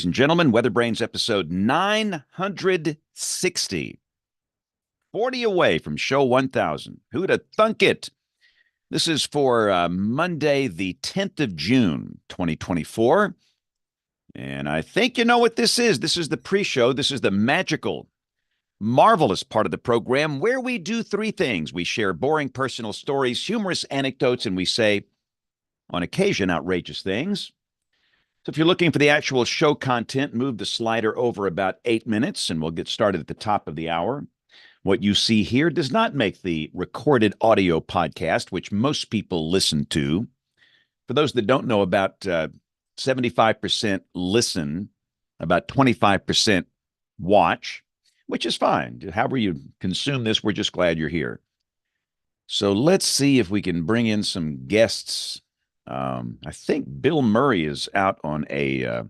Ladies and gentlemen, WeatherBrains episode 960. 40 away from show 1000. Who'd have thunk it? This is for Monday, the 10th of June, 2024. And I think you know what this is. This is the pre-show. This is the magical, marvelous part of the program where we do three things. We share boring personal stories, humorous anecdotes, and we say, on occasion, outrageous things. So if you're looking for the actual show content, move the slider over about 8 minutes, and we'll get started at the top of the hour. What you see here does not make the recorded audio podcast, which most people listen to. For those that don't know, about 75% listen, about 25% watch, which is fine. However you consume this, we're just glad you're here. So let's see if we can bring in some guests. I think Bill Murray is out on a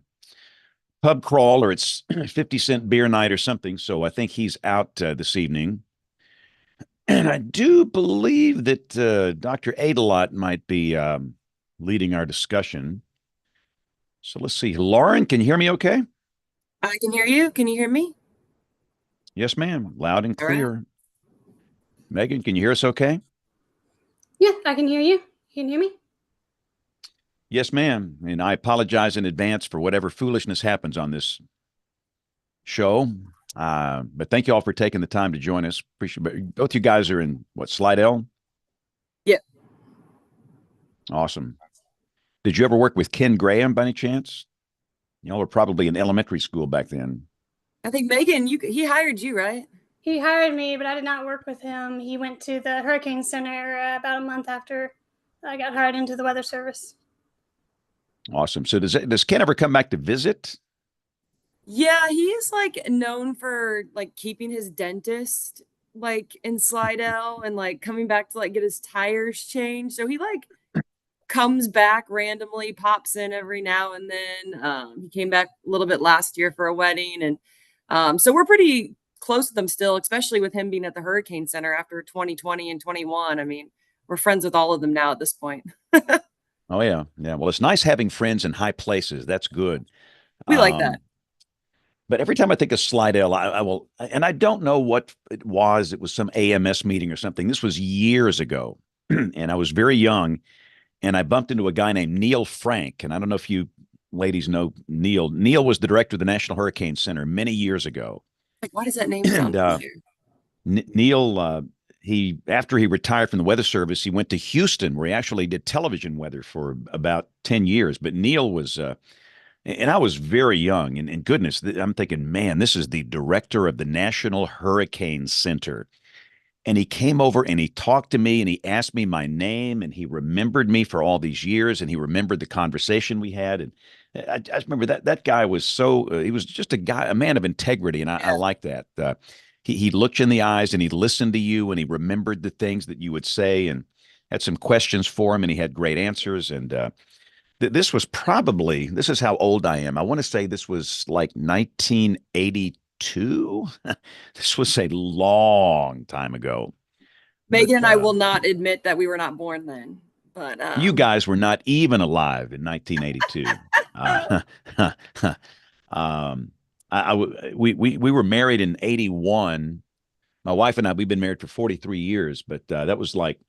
pub crawl, or it's 50-cent beer night or something. So I think he's out this evening. And I do believe that Dr. Adelot might be leading our discussion. So let's see. Lauren, can you hear me okay? I can hear you. Can you hear me? Yes, ma'am. Loud and All right. clear. Megan, can you hear us okay? Yeah, I can hear you. You can hear me? Yes, ma'am. And I apologize in advance for whatever foolishness happens on this show. But thank you all for taking the time to join us. Appreciate it. Both you guys are in what, Slidell? Yeah. Awesome. Did you ever work with Ken Graham by any chance? Y'all were probably in elementary school back then. I think Megan, he hired you, right? He hired me, but I did not work with him. He went to the Hurricane Center about a month after I got hired into the Weather Service. Awesome. So does Ken ever come back to visit? Yeah, he is like known for like keeping his dentist like in Slidell and like coming back to like get his tires changed. So he like comes back randomly, pops in every now and then. He came back a little bit last year for a wedding, and so we're pretty close to them still, especially with him being at the Hurricane Center after 2020 and 21. I mean, we're friends with all of them now at this point. Oh, yeah. Yeah. Well, it's nice having friends in high places. That's good. We like that. But every time I think of Slidell, I will, and I don't know what it was. It was some AMS meeting or something. This was years ago, and I was very young, and I bumped into a guy named Neil Frank. And I don't know if you ladies know Neil. Neil was the director of the National Hurricane Center many years ago. Like, why does that name sound familiar? Neil, he after he retired from the Weather Service, he went to Houston, where he actually did television weather for about 10 years. But Neil was, and I was very young, and goodness, I'm thinking, man, this is the director of the National Hurricane Center. And he came over and he talked to me and he asked me my name, and he remembered me for all these years, and he remembered the conversation we had. And I just remember that guy was so, he was just a man of integrity. And I like that. He looked you in the eyes and he listened to you, and he remembered the things that you would say, and had some questions for him, and he had great answers. And this is how old I am. I want to say this was like 1982. This was a long time ago. Megan and I will not admit that we were not born then, but you guys were not even alive in 1982. We were married in 81. My wife and I, we've been married for 43 years, but that was like,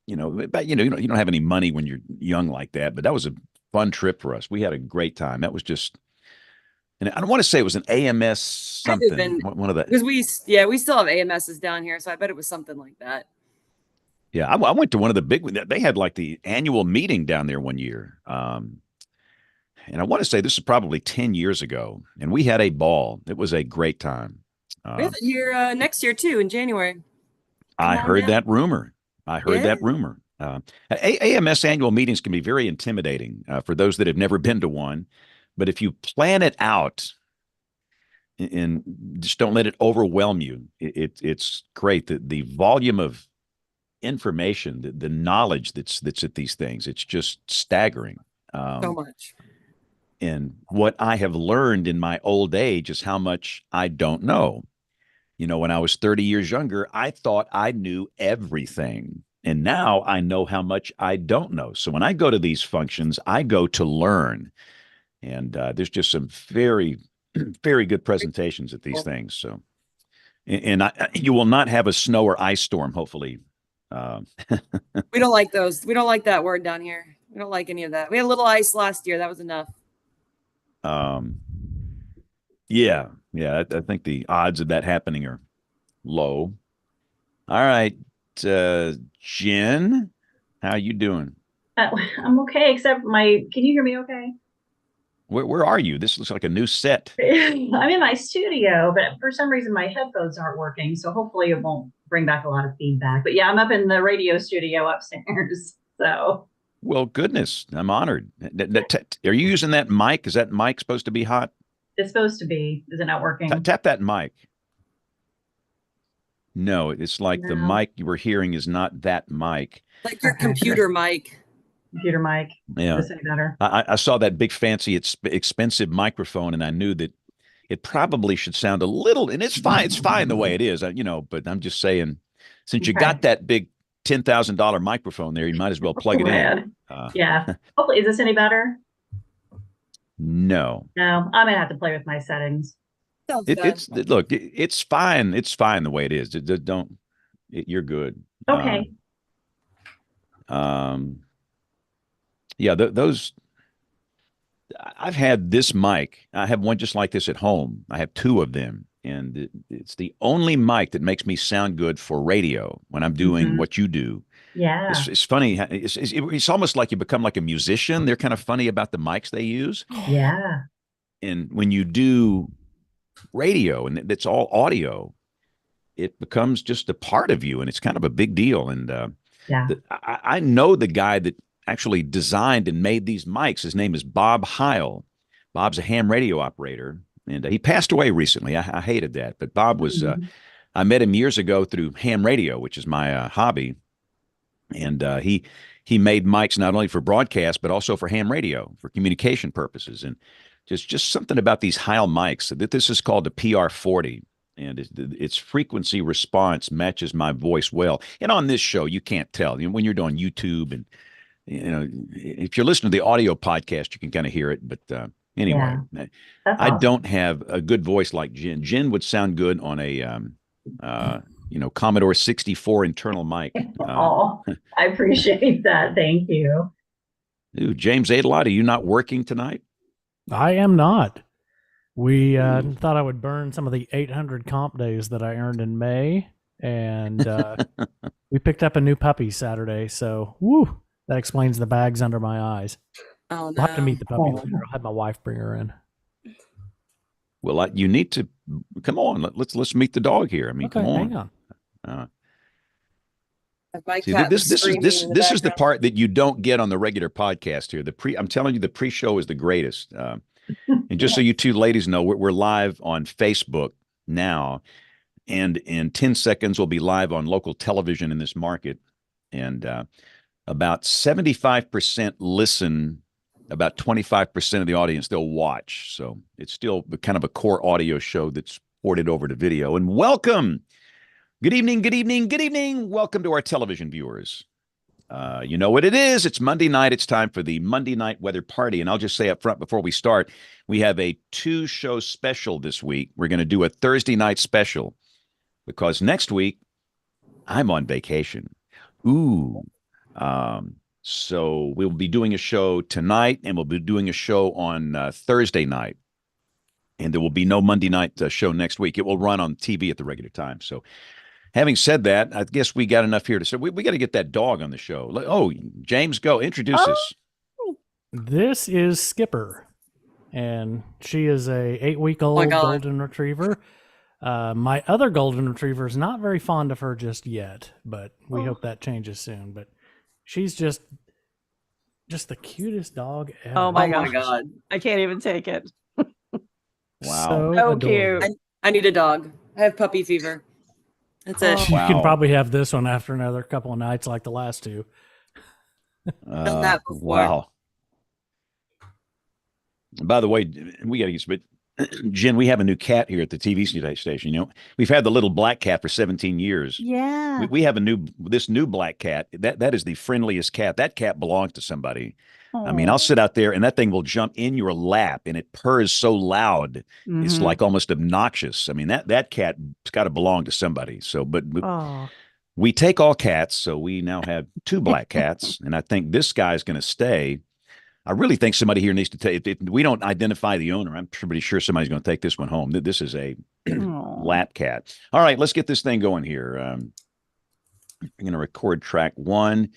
you don't have any money when you're young like that, but that was a fun trip for us. We had a great time. That was just, and I don't want to say it was an AMS something. One of the, because we still have AMSs down here, so I bet it was something like that. Yeah, I went to one of the big. They had like the annual meeting down there one year, and I want to say this is probably 10 years ago, and we had a ball. It was a great time. We have it here next year too in January. I heard that rumor. AMS annual meetings can be very intimidating for those that have never been to one. But if you plan it out and just don't let it overwhelm you, it's great. The volume of information, the knowledge that's at these things, it's just staggering. So much. And what I have learned in my old age is how much I don't know. When I was 30 years younger, I thought I knew everything. And now I know how much I don't know. So when I go to these functions, I go to learn. And there's just some very, very good presentations at these things. So, and you will not have a snow or ice storm, hopefully. We don't like those. We don't like that word down here. We don't like any of that. We had a little ice last year. That was enough. Yeah. I think the odds of that happening are low. All right, Jen, how you doing? I'm okay, except can you hear me okay? Where are you? This looks like a new set. I'm in my studio, but for some reason my headphones aren't working. So hopefully it won't bring back a lot of feedback. But yeah, I'm up in the radio studio upstairs. So. Well, goodness, I'm honored. Are you using that mic? Is that mic supposed to be hot? It's supposed to be. Is it not working? Tap that mic. No, it's like the mic you were hearing is not that mic. Like your computer mic. Computer mic. Yeah. Does it better? I saw that big fancy, expensive microphone, and I knew that it probably should sound a little, and it's fine. It's fine the way it is, but I'm just saying, since you got that big $10,000 microphone there, you might as well plug it in. Yeah. Hopefully, is this any better? No. No, I'm gonna have to play with my settings. It's fine. It's fine the way it is. You're good. Okay. Yeah, those. I've had this mic. I have one just like this at home. I have two of them, and it's the only mic that makes me sound good for radio when I'm doing what you do. Yeah. It's funny. It's almost like you become like a musician. They're kind of funny about the mics they use. Yeah. And when you do radio and it's all audio, it becomes just a part of you, and it's kind of a big deal. And I know the guy that actually designed and made these mics. His name is Bob Heil. Bob's a ham radio operator, and he passed away recently. I hated that, but Bob was. I met him years ago through ham radio, which is my hobby, and he made mics not only for broadcast but also for ham radio for communication purposes. And just something about these Heil mics. That this is called the PR40. And its frequency response matches my voice well. And on this show, you can't tell. When you're doing YouTube and, if you're listening to the audio podcast, you can kind of hear it. But anyway, I don't have a good voice like Jen. Jen would sound good on a, Commodore 64 internal mic. I appreciate that. Thank you. Ooh, James Adelot, are you not working tonight? I am not. We thought I would burn some of the 800 comp days that I earned in May, and we picked up a new puppy Saturday, so that explains the bags under my eyes. Oh, no. I'll have to meet the puppy later. I'll have my wife bring her in. Well, you need to come on. Let's meet the dog here. I mean, okay, come on. Hang on. See, this is the part that you don't get on the regular podcast here. I'm telling you, the pre-show is the greatest. And just so you two ladies know, we're live on Facebook now, and in 10 seconds we'll be live on local television in this market. And about 75% listen, about 25% of the audience they'll watch. So it's still kind of a core audio show that's ported over to video. And welcome. Good evening, good evening, good evening. Welcome to our television viewers. You know what it is. It's Monday night. It's time for the Monday Night Weather Party. And I'll just say up front before we start, we have a 2-show special this week. We're going to do a Thursday night special because next week I'm on vacation. So we'll be doing a show tonight, and we'll be doing a show on Thursday night. And there will be no Monday night show next week. It will run on TV at the regular time. So having said that, I guess we got enough here to say we got to get that dog on the show. Oh, James, go introduce us. This is Skipper, and she is a 8-week-old golden retriever. My other golden retriever is not very fond of her just yet, but we hope that changes soon. But she's just the cutest dog ever. Oh my God. I can't even take it. Wow. So cute. I need a dog. I have puppy fever. That's it. You can probably have this one after another couple of nights like the last two. Done that before. Wow. By the way, we got to get, but Jen, we have a new cat here at the TV station. We've had the little black cat for 17 years. Yeah. We have this new black cat. That is the friendliest cat. That cat belongs to somebody. I mean, I'll sit out there and that thing will jump in your lap and it purrs so loud. It's like almost obnoxious. I mean, that cat's got to belong to somebody. So, but we take all cats. So we now have 2 black cats. And I think this guy's going to stay. I really think somebody here needs to take it. We don't identify the owner. I'm pretty sure somebody's going to take this one home. This is a lap cat. All right, let's get this thing going here. I'm going to record track 1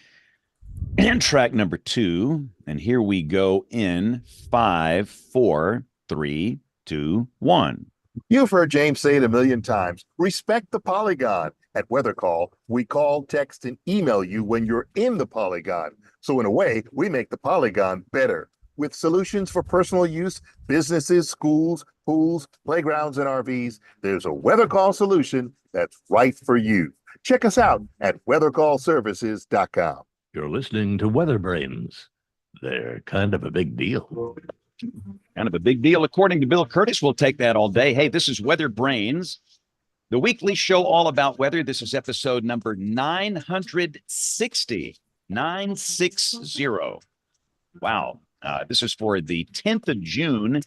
and track number 2. And here we go in 5, 4, 3, 2, 1. You've heard James say it a million times. Respect the polygon. At Weather Call, we call, text, and email you when you're in the polygon. So in a way, we make the polygon better. With solutions for personal use, businesses, schools, pools, playgrounds, and RVs, there's a Weather Call solution that's right for you. Check us out at weathercallservices.com. You're listening to WeatherBrains. They're kind of a big deal. Kind of a big deal, according to Bill Curtis. We'll take that all day. Hey, this is WeatherBrains, the weekly show all about weather. This is episode number 960. 960. Wow. This is for the 10th of June,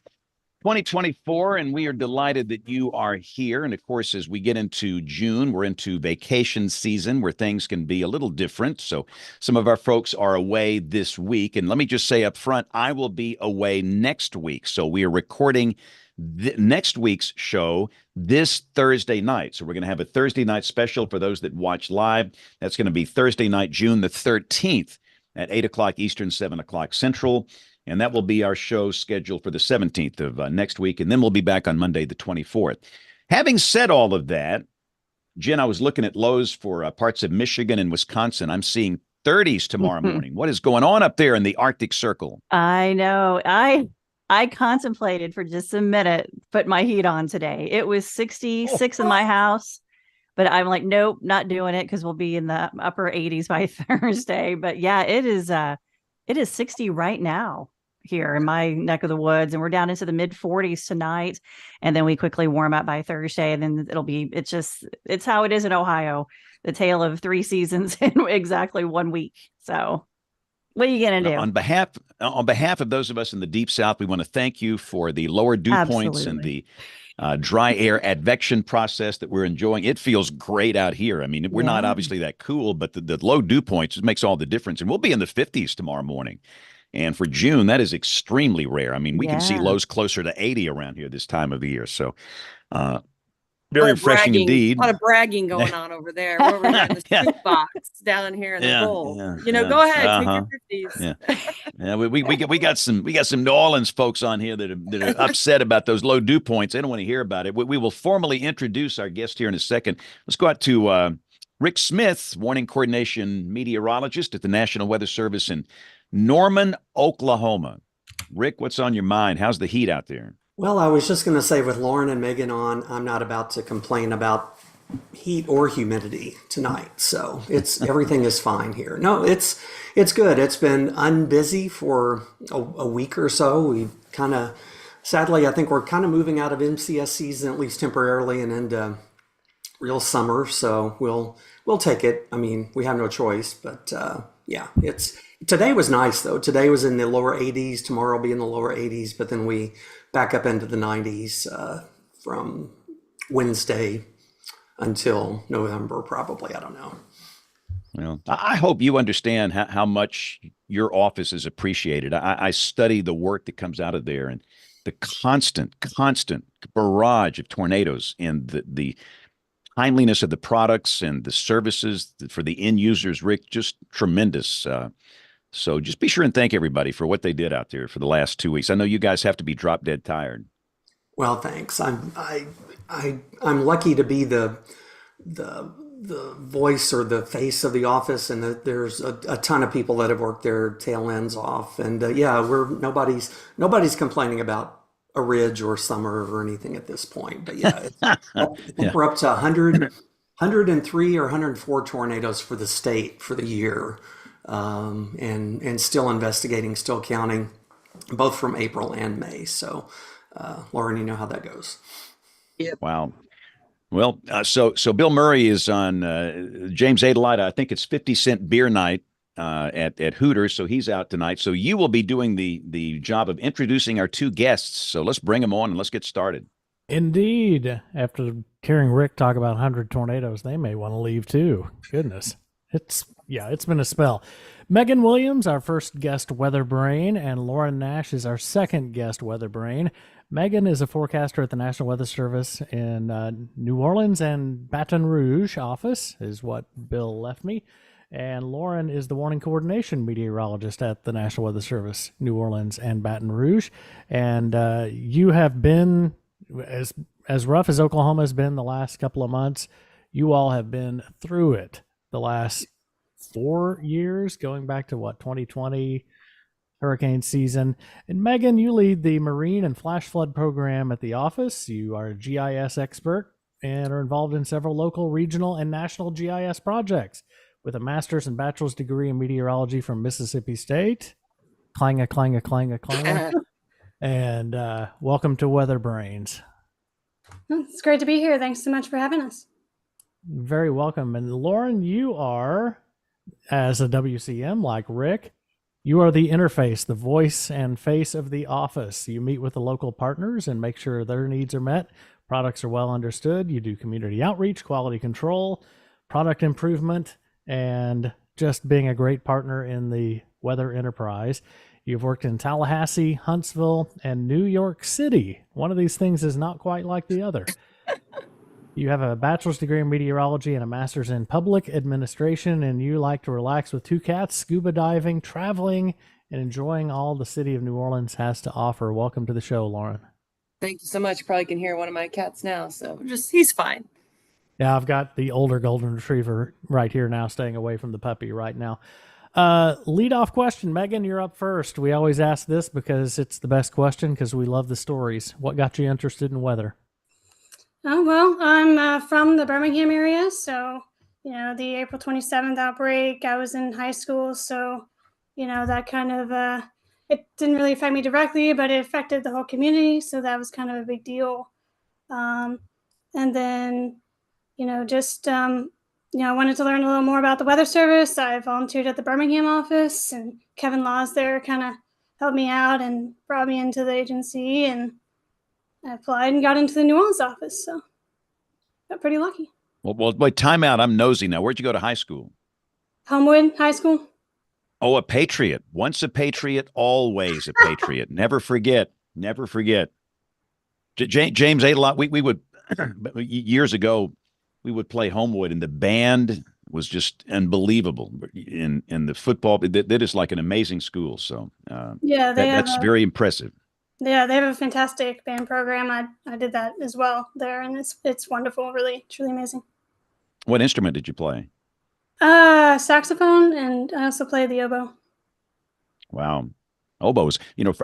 2024, and we are delighted that you are here. And of course, as we get into June, we're into vacation season where things can be a little different. So some of our folks are away this week. And let me just say up front, I will be away next week. So we are recording next week's show this Thursday night. So we're going to have a Thursday night special for those that watch live. That's going to be Thursday night, June the 13th at 8 o'clock Eastern, 7 o'clock Central. And that will be our show scheduled for the 17th of next week. And then we'll be back on Monday, the 24th. Having said all of that, Jen, I was looking at lows for parts of Michigan and Wisconsin. I'm seeing 30s tomorrow morning. What is going on up there in the Arctic Circle? I know. I contemplated for just a minute, put my heat on today. It was 66 in my house, but I'm like, nope, not doing it because we'll be in the upper 80s by Thursday. But yeah, it is 60 right now here in my neck of the woods, and we're down into the mid 40s tonight, and then we quickly warm up by Thursday, and then it's how it is in Ohio, the tale of 3 seasons in exactly 1 week. So what are you going to do? On behalf of those of us in the Deep South, we want to thank you for the lower dew points and the dry air advection process that we're enjoying. It feels great out here. I mean, we're not obviously that cool, but the low dew points makes all the difference. And we'll be in the 50s tomorrow morning. And for June, that is extremely rare. I mean, we can see lows closer to 80 around here this time of the year. So very refreshing indeed. A lot of bragging going on over there. We're over here in the soup box down here in the bowl. Go ahead, take your 50s. We got some New Orleans folks on here that are upset about those low dew points. They don't want to hear about it. We will formally introduce our guest here in a second. Let's go out to Rick Smith, warning coordination meteorologist at the National Weather Service in Norman, Oklahoma. Rick, what's on your mind? How's the heat out there? Well, I was just going to say, with Lauren and Megan on, I'm not about to complain about heat or humidity tonight. So everything is fine here. No, it's good. It's been unbusy for a week or so. We sadly, I think we're kind of moving out of MCS season, at least temporarily, and into real summer. So we'll take it. I mean, we have no choice, but today was nice though. Today was in the lower 80s. Tomorrow will be in the lower 80s, but then we back up into the 90s from Wednesday until November, probably. I don't know. Well, I hope you understand how much your office is appreciated. I study the work that comes out of there and the constant barrage of tornadoes and the timeliness of the products and the services for the end users, Rick, just tremendous. So just be sure and thank everybody for what they did out there for the last 2 weeks. I know you guys have to be drop dead tired. Well, thanks. I'm lucky to be the voice or the face of the office, and there's a ton of people that have worked their tail ends off. And nobody's complaining about a ridge or summer or anything at this point. But we're up to 103 or 104 tornadoes for the state for the year. And still investigating, still counting, both from April and May. So, Lauren, you know how that goes. Yep. Wow. Well, so Bill Murray is on James Adelida. I think it's 50 Cent Beer Night at Hooters, so he's out tonight. So you will be doing the job of introducing our two guests. So let's bring them on and let's get started. Indeed. After hearing Rick talk about 100 tornadoes, they may want to leave too. Goodness. It's been a spell. Megan Williams, our first guest weather brain, and Lauren Nash is our second guest weather brain. Megan is a forecaster at the National Weather Service in New Orleans and Baton Rouge office, is what Bill left me. And Lauren is the warning coordination meteorologist at the National Weather Service, New Orleans and Baton Rouge. And you have been, as rough as Oklahoma has been the last couple of months, you all have been through it the last 4 years, going back to 2020 hurricane season. And Megan, you lead the marine and flash flood program at the office. You are a GIS expert and are involved in several local, regional, and national GIS projects with a master's and bachelor's degree in meteorology from Mississippi State. Clang-a, clang-a, clang-a, clang-a. And welcome to WeatherBrains. It's great to be here. Thanks so much for having us. Very welcome. And Lauren, you are, as a WCM like Rick, you are the interface, the voice and face of the office. You meet with the local partners and make sure their needs are met, products are well understood. You do community outreach, quality control, product improvement, and just being a great partner in the weather enterprise. You've worked in Tallahassee, Huntsville, and New York City. One of these things is not quite like the other. You have a bachelor's degree in meteorology and a master's in public administration, and you like to relax with two cats, scuba diving, traveling, and enjoying all the city of New Orleans has to offer. Welcome to the show, Lauren. Thank you so much. You probably can hear one of my cats now, so he's fine. Yeah, I've got the older golden retriever right here now, staying away from the puppy right now. Lead off question, Megan, you're up first. We always ask this because it's the best question because we love the stories. What got you interested in weather? Oh, well, I'm from the Birmingham area. So, the April 27th outbreak, I was in high school. So, that kind of, it didn't really affect me directly, but it affected the whole community. So that was kind of a big deal. And then, I wanted to learn a little more about the Weather Service. I volunteered at the Birmingham office, and Kevin Laws there kind of helped me out and brought me into the agency, and I applied and got into the New Orleans office. So got pretty lucky. Well, wait, time out. I'm nosy now. Where'd you go to high school? Homewood High School. Oh, a patriot. Once a patriot, always a patriot. Never forget. Never forget. James ate a lot. We would, years ago, we would play Homewood, and the band was just unbelievable. In the football, that is like an amazing school. So yeah, that's very impressive. Yeah, they have a fantastic band program. I did that as well there, and it's wonderful, really, truly amazing. What instrument did you play? Saxophone, and I also played the oboe. Wow. Oboes.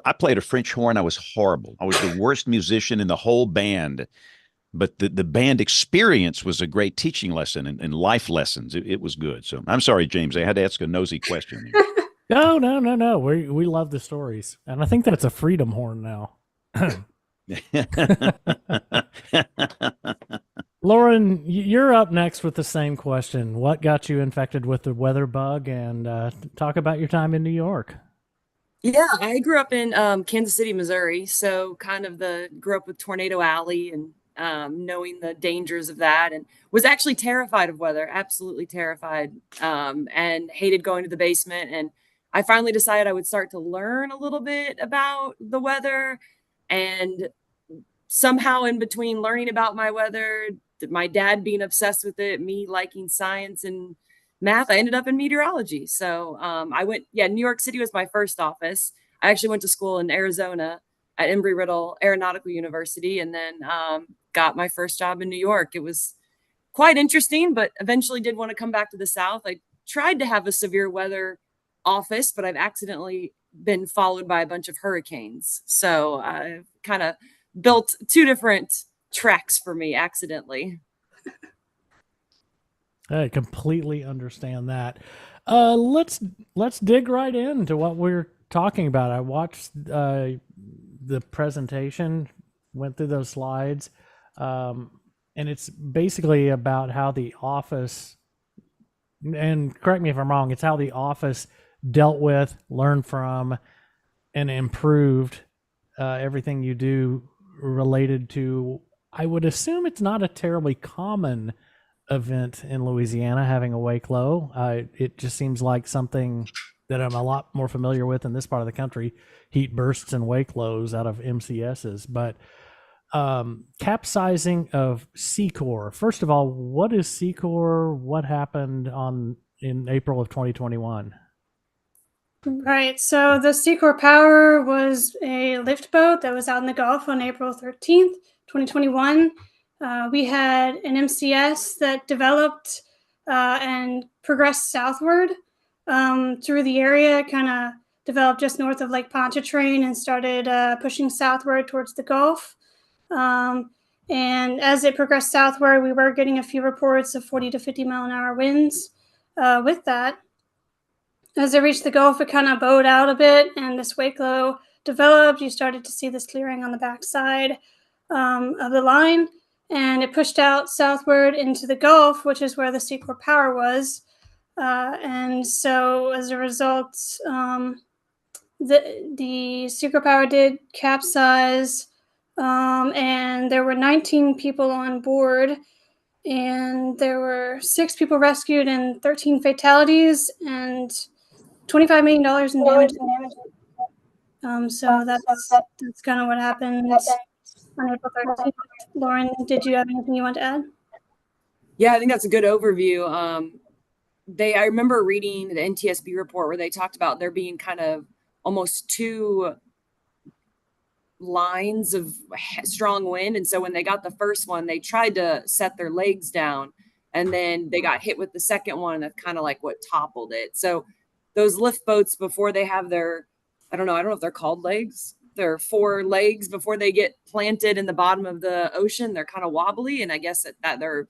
I played a French horn. I was horrible. I was the worst musician in the whole band. But the band experience was a great teaching lesson and life lessons. It was good. So I'm sorry, James. I had to ask a nosy question. No. We love the stories. And I think that's a freedom horn now. Lauren, you're up next with the same question. What got you infected with the weather bug? And talk about your time in New York. Yeah, I grew up in Kansas City, Missouri. So kind of grew up with Tornado Alley and knowing the dangers of that, and was actually terrified of weather, absolutely terrified, and hated going to the basement. And I finally decided I would start to learn a little bit about the weather. And somehow in between learning about my weather, my dad being obsessed with it, me liking science and math, I ended up in meteorology. So New York City was my first office. I actually went to school in Arizona at Embry-Riddle Aeronautical University, and then got my first job in New York. It was quite interesting, but eventually did want to come back to the South. I tried to have a severe weather office, but I've accidentally been followed by a bunch of hurricanes. So I've kind of built two different tracks for me accidentally. I completely understand that. Let's dig right into what we're talking about. I watched the presentation, went through those slides, and it's basically about how the office and correct me if I'm wrong, it's how the office dealt with, learned from, and improved everything you do related to, I would assume it's not a terribly common event in Louisiana having a wake low. It just seems like something that I'm a lot more familiar with in this part of the country, heat bursts and wake lows out of MCSs. But capsizing of Secore. First of all, what is Secore? What happened in April of 2021? Right. So the Secore Power was a lift boat that was out in the Gulf on April 13th, 2021. We had an MCS that developed and progressed southward through the area, kind of developed just north of Lake Pontchartrain and started pushing southward towards the Gulf. And as it progressed southward, we were getting a few reports of 40 to 50 mile an hour winds with that. As it reached the Gulf, it kind of bowed out a bit, and this wake low developed. You started to see this clearing on the backside of the line, and it pushed out southward into the Gulf, which is where the Secore Power was. And so as a result, the Secore Power did capsize, and there were 19 people on board, and there were 6 people rescued and 13 fatalities, and $25 million in damage. So that's kind of what happened on April 13th. Lauren, did you have anything you want to add? Yeah, I think that's a good overview. I remember reading the NTSB report where they talked about there being kind of almost 2 lines of strong wind. And so when they got the first one, they tried to set their legs down, and then they got hit with the second one. And that's kind of like what toppled it. So those lift boats, before they have their, I don't know if they're called legs. They're 4 legs before they get planted in the bottom of the ocean. They're kind of wobbly. And I guess that they're,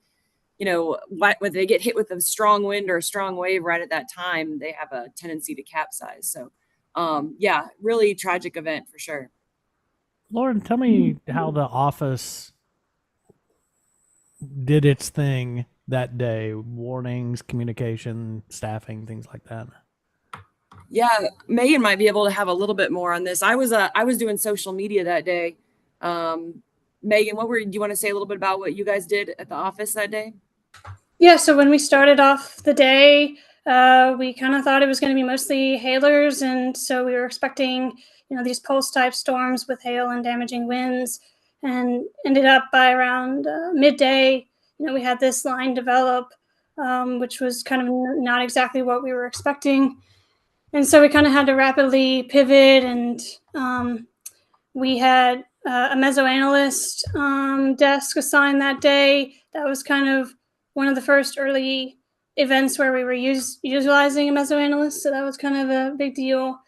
when they get hit with a strong wind or a strong wave right at that time, they have a tendency to capsize. So, yeah, really tragic event for sure. Lauren, tell me how the office did its thing that day. Warnings, communication, staffing, things like that. Yeah, Megan might be able to have a little bit more on this. I was doing social media that day. Megan, do you want to say a little bit about what you guys did at the office that day? Yeah, so when we started off the day, we kind of thought it was going to be mostly hailers, and so we were expecting, these pulse-type storms with hail and damaging winds, and ended up by around midday, we had this line develop, which was kind of not exactly what we were expecting. And so we kind of had to rapidly pivot, and we had a mesoanalyst desk assigned that day. That was kind of one of the first early events where we were utilizing a mesoanalyst. So that was kind of a big deal.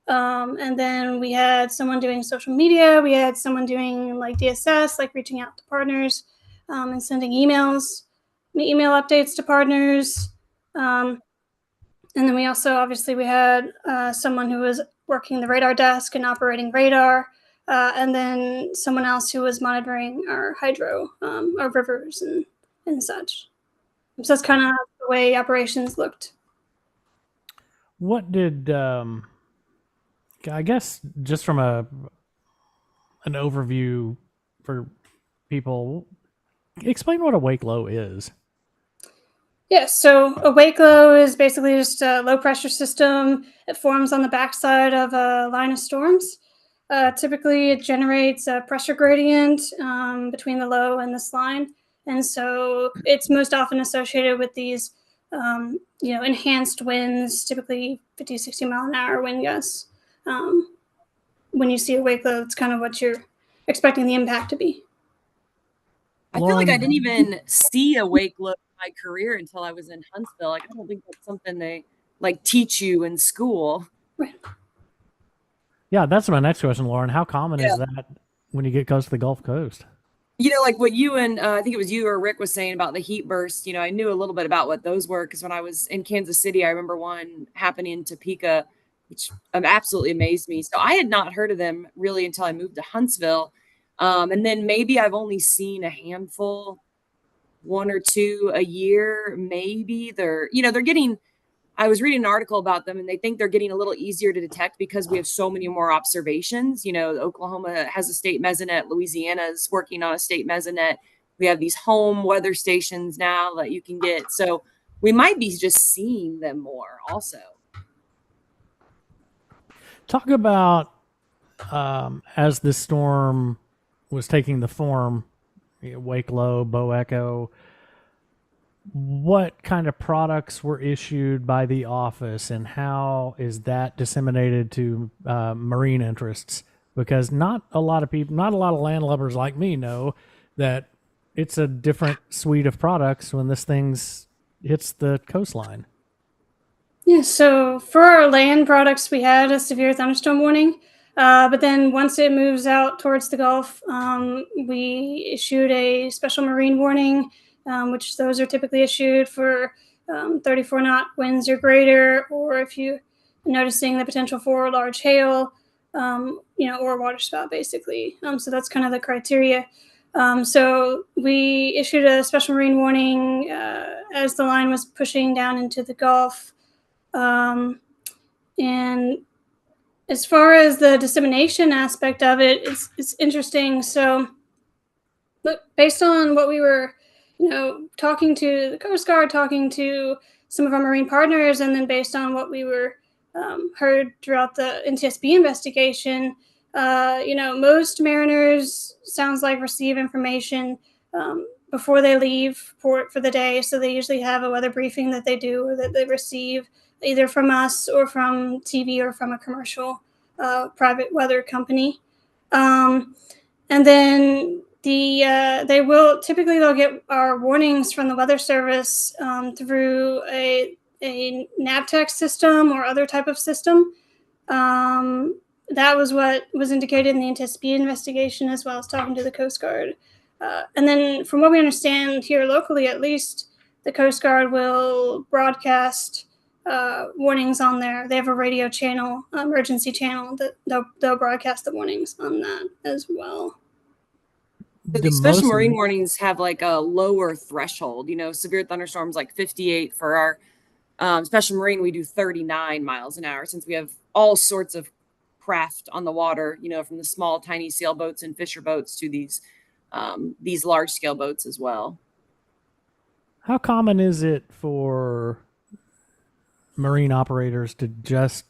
And then we had someone doing social media. We had someone doing like DSS, like reaching out to partners and sending email updates to partners. And then we also, obviously, we had someone who was working the radar desk and operating radar, and then someone else who was monitoring our hydro, our rivers and such. So that's kind of the way operations looked. What did, I guess, just from an overview for people, explain what a wake low is. Yeah, so a wake low is basically just a low pressure system. It forms on the backside of a line of storms. Typically, it generates a pressure gradient between the low and this line. And so it's most often associated with these, enhanced winds, typically 50, 60 mile an hour wind gusts. When you see a wake low, it's kind of what you're expecting the impact to be. I feel like I didn't even see a wake low in my career until I was in Huntsville. Like, I don't think that's something they teach you in school. Right. Yeah, that's my next question, Lauren. How common is that when you get close to the Gulf Coast? Like what you and I think it was you or Rick was saying about the heat burst. I knew a little bit about what those were because when I was in Kansas City, I remember one happening in Topeka, which absolutely amazed me. So I had not heard of them really until I moved to Huntsville. And then maybe I've only seen a handful 1 or 2 a year, maybe. They're getting, I was reading an article about them, and they think they're getting a little easier to detect because we have so many more observations. Oklahoma has a state mesonet. Louisiana is working on a state mesonet. We have these home weather stations now that you can get. So we might be just seeing them more also. Talk about as this storm was taking the form, wake low, bow echo, what kind of products were issued by the office and how is that disseminated to marine interests? Because not a lot of landlubbers like me know that it's a different suite of products when this thing's hits the coastline. Yeah, so for our land products, we had a severe thunderstorm warning. But then once it moves out towards the Gulf, we issued a special marine warning, which those are typically issued for 34 knot winds or greater, or if you're noticing the potential for large hail, or water spout, basically. So that's kind of the criteria. So we issued a special marine warning as the line was pushing down into the Gulf. And as far as the dissemination aspect of it, it's interesting. So, look, based on what we were, talking to the Coast Guard, talking to some of our marine partners, and then based on what we were heard throughout the NTSB investigation, most mariners sounds like receive information before they leave port for the day. So they usually have a weather briefing that they do or that they receive either from us or from TV or from a commercial private weather company. And then they'll get our warnings from the Weather Service through a NavTex system or other type of system. That was what was indicated in the NTSB investigation, as well as talking to the Coast Guard. And then from what we understand here locally, at least, the Coast Guard will broadcast warnings on there. They have a radio channel, emergency channel, that they'll broadcast the warnings on that as well. The special marine warnings have like a lower threshold. Severe thunderstorms like 58 for our special marine. We do 39 miles an hour since we have all sorts of craft on the water. From the small, tiny sailboats and fisher boats to these large scale boats as well. How common is it for marine operators to just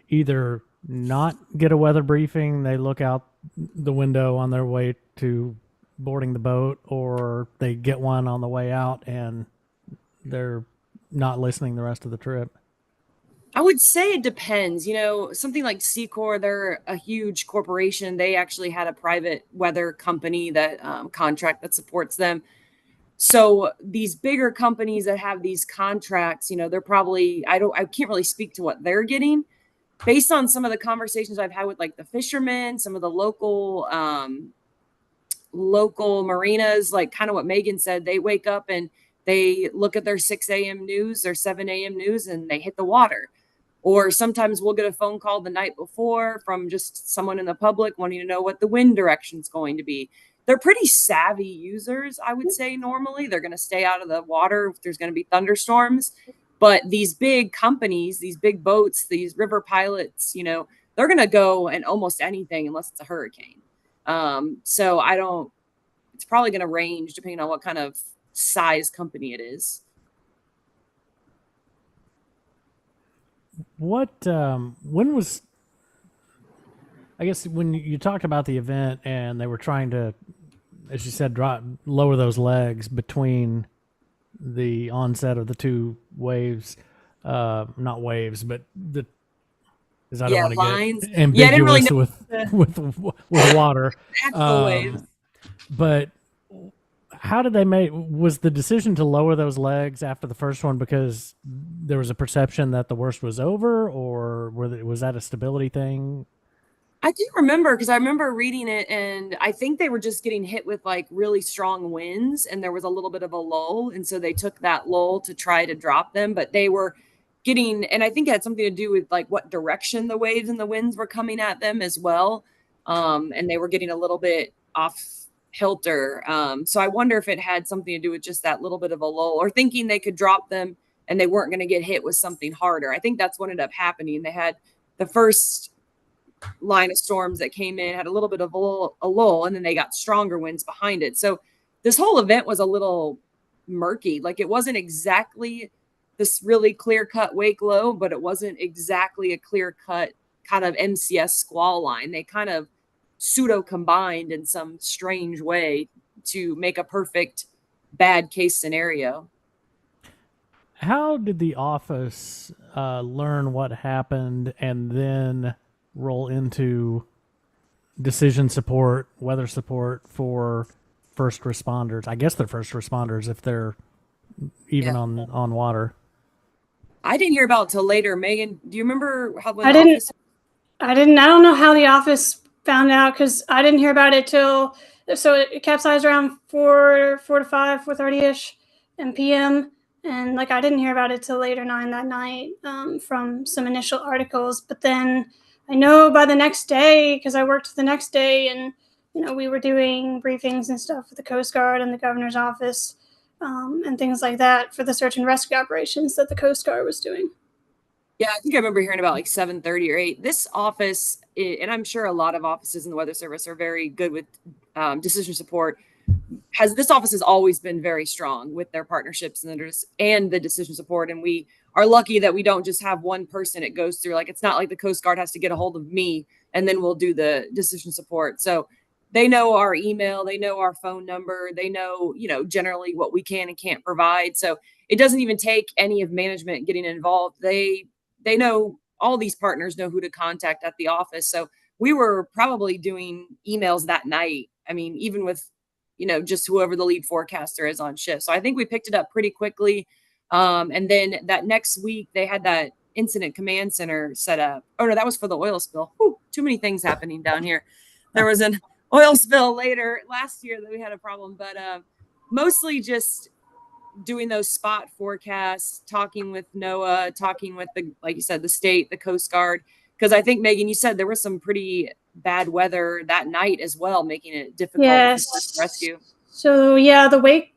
either not get a weather briefing, they look out the window on their way to boarding the boat, or they get one on the way out and they're not listening the rest of the trip? I would say it depends. Something like Secore, they're a huge corporation. They actually had a private weather company that contract that supports them. So these bigger companies that have these contracts, they're probably, I can't really speak to what they're getting. Based on some of the conversations I've had with like the fishermen, some of the local marinas, like kind of what Megan said, they wake up and they look at their 6 a.m. news or 7 a.m. news and they hit the water. Or sometimes we'll get a phone call the night before from just someone in the public wanting to know what the wind direction is going to be. They're pretty savvy users, I would say. Normally, they're going to stay out of the water if there's going to be thunderstorms. But these big companies, these big boats, these river pilots, they're going to go in almost anything unless it's a hurricane. So it's probably going to range depending on what kind of size company it is. When you talked about the event and they were trying to, as you said, lower those legs between the onset of the two waves, not waves, but I don't want to lines. get ambiguous with water. Actual waves. But how did they was the decision to lower those legs after the first one because there was a perception that the worst was over, or was that a stability thing? I do remember, because I remember reading it, and I think they were just getting hit with like really strong winds and there was a little bit of a lull. And so they took that lull to try to drop them, but they were getting, and I think it had something to do with like what direction the waves and the winds were coming at them as well. And they were getting a little bit off kilter. So I wonder if it had something to do with just that little bit of a lull, or thinking they could drop them and they weren't going to get hit with something harder. I think that's what ended up happening. They had the first line of storms that came in, had a little bit of a lull, and then they got stronger winds behind it. So this whole event was a little murky. Like, it wasn't exactly this really clear-cut wake low, but it wasn't exactly a clear-cut kind of MCS squall line. They kind of pseudo combined in some strange way to make a perfect bad case scenario. How did the office learn what happened and then roll into decision support, weather support for first responders? I guess they're first responders if they're even on water. I didn't hear about it till later. Megan, do you remember how when I the didn't. office? I didn't. I don't know how the office found out, because I didn't hear about it till, so it capsized around 4 to 5, 4:30 ish, and PM, and like I didn't hear about it till later 9 that night, from some initial articles. But then I know by the next day, because I worked the next day, and we were doing briefings and stuff with the Coast Guard and the governor's office, and things like that for the search and rescue operations that the Coast Guard was doing. Yeah, I think I remember hearing about like 7:30 or 8. This office, and I'm sure a lot of offices in the Weather Service are very good with decision support. This office has always been very strong with their partnerships and the decision support. And we are lucky that we don't just have one person it goes through. Like, it's not like the Coast Guard has to get a hold of me and then we'll do the decision support. So they know our email, they know our phone number, they know, generally what we can and can't provide. So it doesn't even take any of management getting involved. They know, all these partners know who to contact at the office. So we were probably doing emails that night. I mean, even with, just whoever the lead forecaster is on shift. So I think we picked it up pretty quickly. And then that next week they had that incident command center set up. Oh no, that was for the oil spill. Whew, too many things happening down here. There was an oil spill later last year that we had a problem, but mostly just doing those spot forecasts, talking with NOAA, talking with like you said, the state, the Coast Guard. Because I think, Megan, you said there was some pretty bad weather that night as well, making it difficult for rescue. So yeah, the wake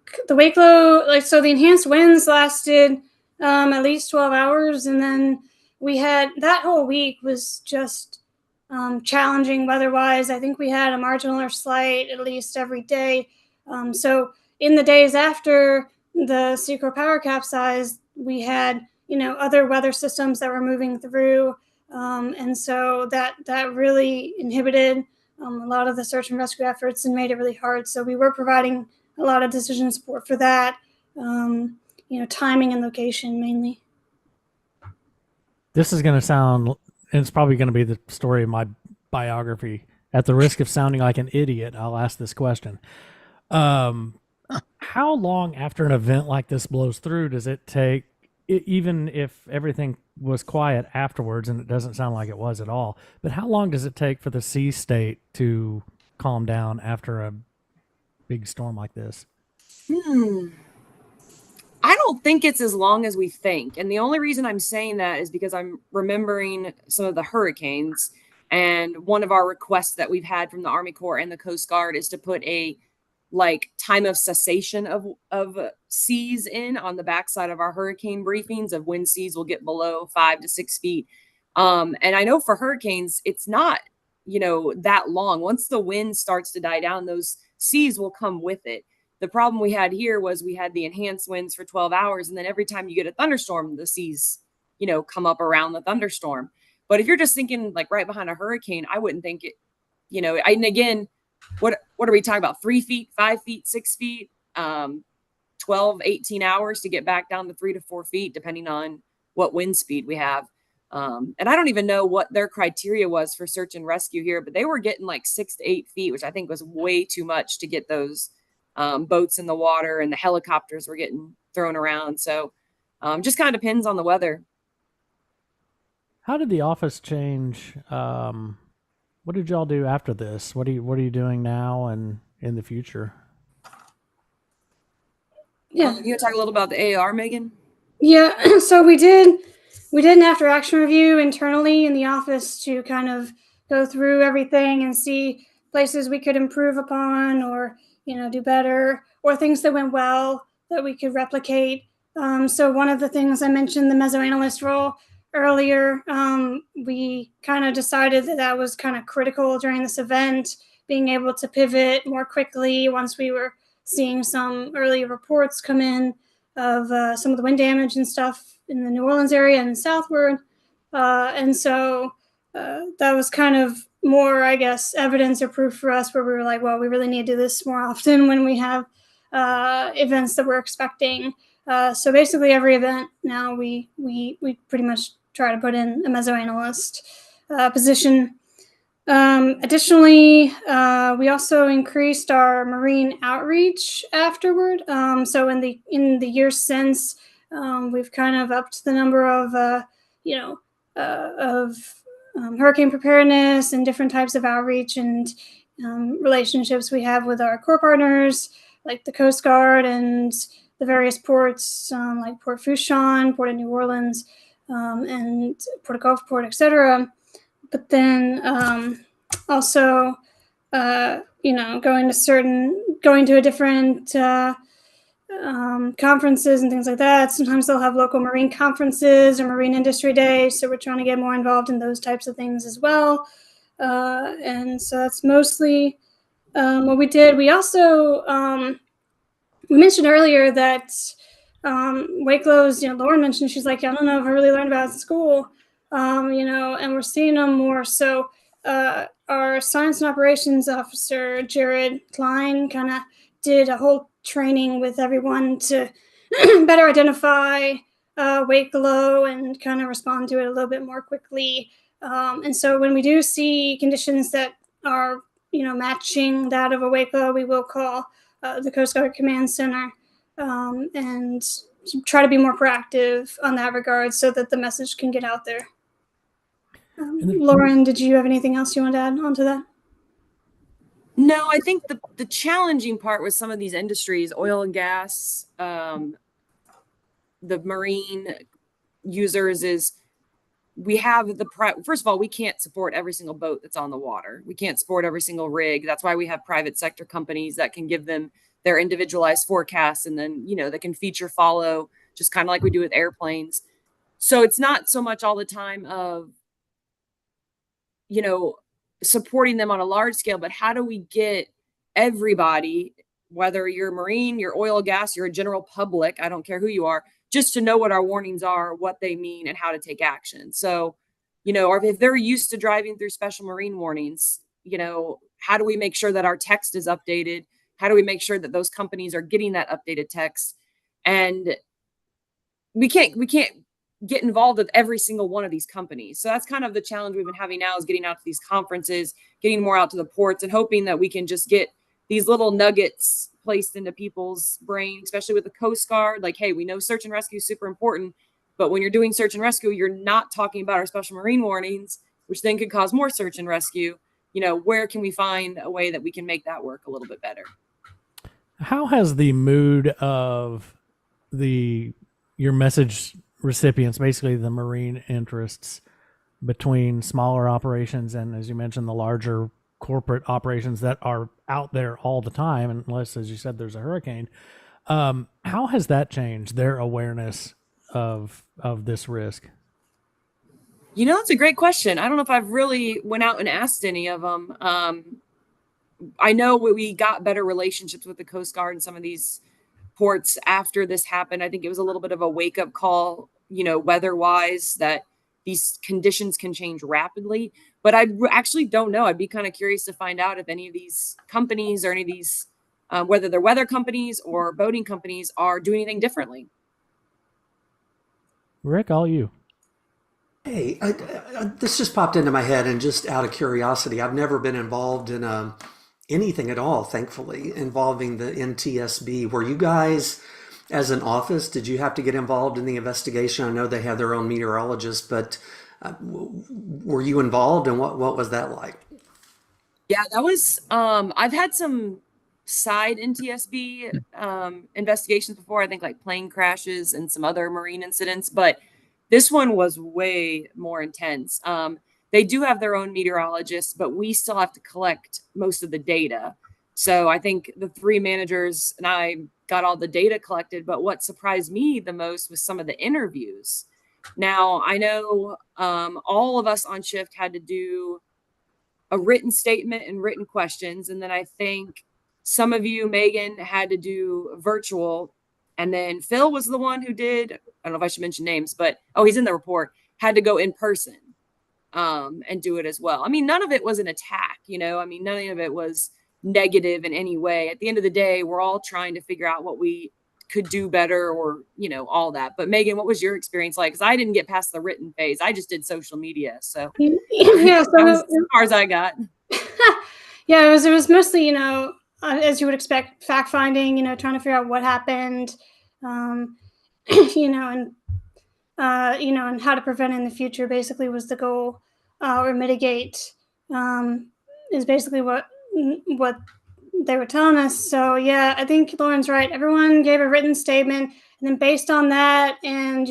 low, so the enhanced winds lasted at least 12 hours, and then we had that whole week was just challenging weather-wise. I think we had a marginal or slight at least every day. So in the days after the Secore power capsized, we had other weather systems that were moving through, and so that really inhibited a lot of the search and rescue efforts and made it really hard. So we were providing a lot of decision support for that, timing and location mainly. This is going to sound, and it's probably going to be the story of my biography. At the risk of sounding like an idiot, I'll ask this question. How long after an event like this blows through does it take, even if everything was quiet afterwards, and it doesn't sound like it was at all, but how long does it take for the sea state to calm down after a big storm like this? I don't think it's as long as we think. And the only reason I'm saying that is because I'm remembering some of the hurricanes. And one of our requests that we've had from the Army Corps and the Coast Guard is to put a time of cessation of seas in on the backside of our hurricane briefings of when seas will get below 5 to 6 feet. And I know for hurricanes, it's not, that long. Once the wind starts to die down, those seas will come with it. The problem we had here was we had the enhanced winds for 12 hours. And then every time you get a thunderstorm, the seas, come up around the thunderstorm. But if you're just thinking like right behind a hurricane, I wouldn't think it, and again, what are we talking about? 3 feet, 5 feet, 6 feet, 12, 18 hours to get back down to 3 to 4 feet, depending on what wind speed we have. And I don't even know what their criteria was for search and rescue here, but they were getting like 6 to 8 feet, which I think was way too much to get those boats in the water, and the helicopters were getting thrown around. So just kind of depends on the weather. How did the office change? What did y'all do after this? What are you doing now and in the future? Yeah. You want to talk a little about the AAR, Megan? Yeah. So we did an after action review internally in the office to kind of go through everything and see places we could improve upon, or do better, or things that went well that we could replicate. So one of the things I mentioned, the mesoanalyst role earlier, we kind of decided that was kind of critical during this event, being able to pivot more quickly once we were seeing some early reports come in of some of the wind damage and stuff in the New Orleans area and southward. And so that was kind of more, I guess, evidence or proof for us where we were like, well, we really need to do this more often when we have events that we're expecting. So basically every event now we pretty much try to put in a mesoanalyst position. Additionally, we also increased our marine outreach afterward. So in the years since, we've kind of upped the number of hurricane preparedness and different types of outreach and relationships we have with our core partners, like the Coast Guard and the various ports, like Port Fourchon, Port of New Orleans, and Port of Gulfport, etc. But then also, going to a different conferences and things like that. Sometimes they'll have local marine conferences or marine industry days, so we're trying to get more involved in those types of things as well. And so that's mostly what we did. We also we mentioned earlier that wake lows. Lauren mentioned, she's like, I don't know if I really learned about it in school. And we're seeing them more. So our science and operations officer, Jared Klein, kind of did a whole training with everyone to better identify wake low and kind of respond to it a little bit more quickly. And so when we do see conditions that are, matching that of a wake low, we will call the Coast Guard Command Center and try to be more proactive on that regard so that the message can get out there. Lauren, did you have anything else you want to add onto that? No, I think the challenging part with some of these industries, oil and gas, the marine users, is we have first of all, we can't support every single boat that's on the water. We can't support every single rig. That's why we have private sector companies that can give them their individualized forecasts, and then, they can feature follow, just kind of like we do with airplanes. So it's not so much all the time of, supporting them on a large scale, but how do we get everybody, whether you're marine, you're oil, gas, you're a general public, I don't care who you are, just to know what our warnings are, what they mean, and how to take action. So, or if they're used to driving through special marine warnings, how do we make sure that our text is updated? How do we make sure that those companies are getting that updated text? And we can't get involved with every single one of these companies. So that's kind of the challenge we've been having now, is getting out to these conferences, getting more out to the ports, and hoping that we can just get these little nuggets placed into people's brain, especially with the Coast Guard. Like, hey, we know search and rescue is super important, but when you're doing search and rescue, you're not talking about our special marine warnings, which then could cause more search and rescue. Where can we find a way that we can make that work a little bit better? How has the mood of your message recipients, basically the marine interests, between smaller operations and, as you mentioned, the larger corporate operations that are out there all the time, unless, as you said, there's a hurricane, how has that changed their awareness of this risk? It's a great question. I don't know if I've really went out and asked any of them. I know we got better relationships with the Coast Guard and some of these ports after this happened. I think it was a little bit of a wake-up call, weather-wise, that these conditions can change rapidly. But I actually don't know. I'd be kind of curious to find out if any of these companies or any of these, whether they're weather companies or boating companies, are doing anything differently. Rick, all you. Hey, this just popped into my head, and just out of curiosity, I've never been involved in anything at all, thankfully, involving the NTSB. Were you guys, as an office, did you have to get involved in the investigation? I know they have their own meteorologists, but were you involved, and what was that like? Yeah, that was, I've had some side NTSB investigations before, I think like plane crashes and some other marine incidents, but this one was way more intense. They do have their own meteorologists, but we still have to collect most of the data. So I think the 3 managers and I got all the data collected, but what surprised me the most was some of the interviews. Now, I know all of us on shift had to do a written statement and written questions. And then I think some of you, Megan, had to do virtual. And then Phil was the one who did, I don't know if I should mention names, but he's in the report, had to go in person and do it as well. I mean, none of it was an attack, I mean, none of it was negative in any way. At the end of the day, we're all trying to figure out what we could do better or, all that. But Megan, what was your experience like? Because I didn't get past the written phase. I just did social media. So yeah, that was as far as I got. Yeah, it was mostly, as you would expect, fact finding, trying to figure out what happened, and and how to prevent in the future basically was the goal, or mitigate, is basically what they were telling us. So yeah, I think Lauren's right. Everyone gave a written statement, and then based on that, and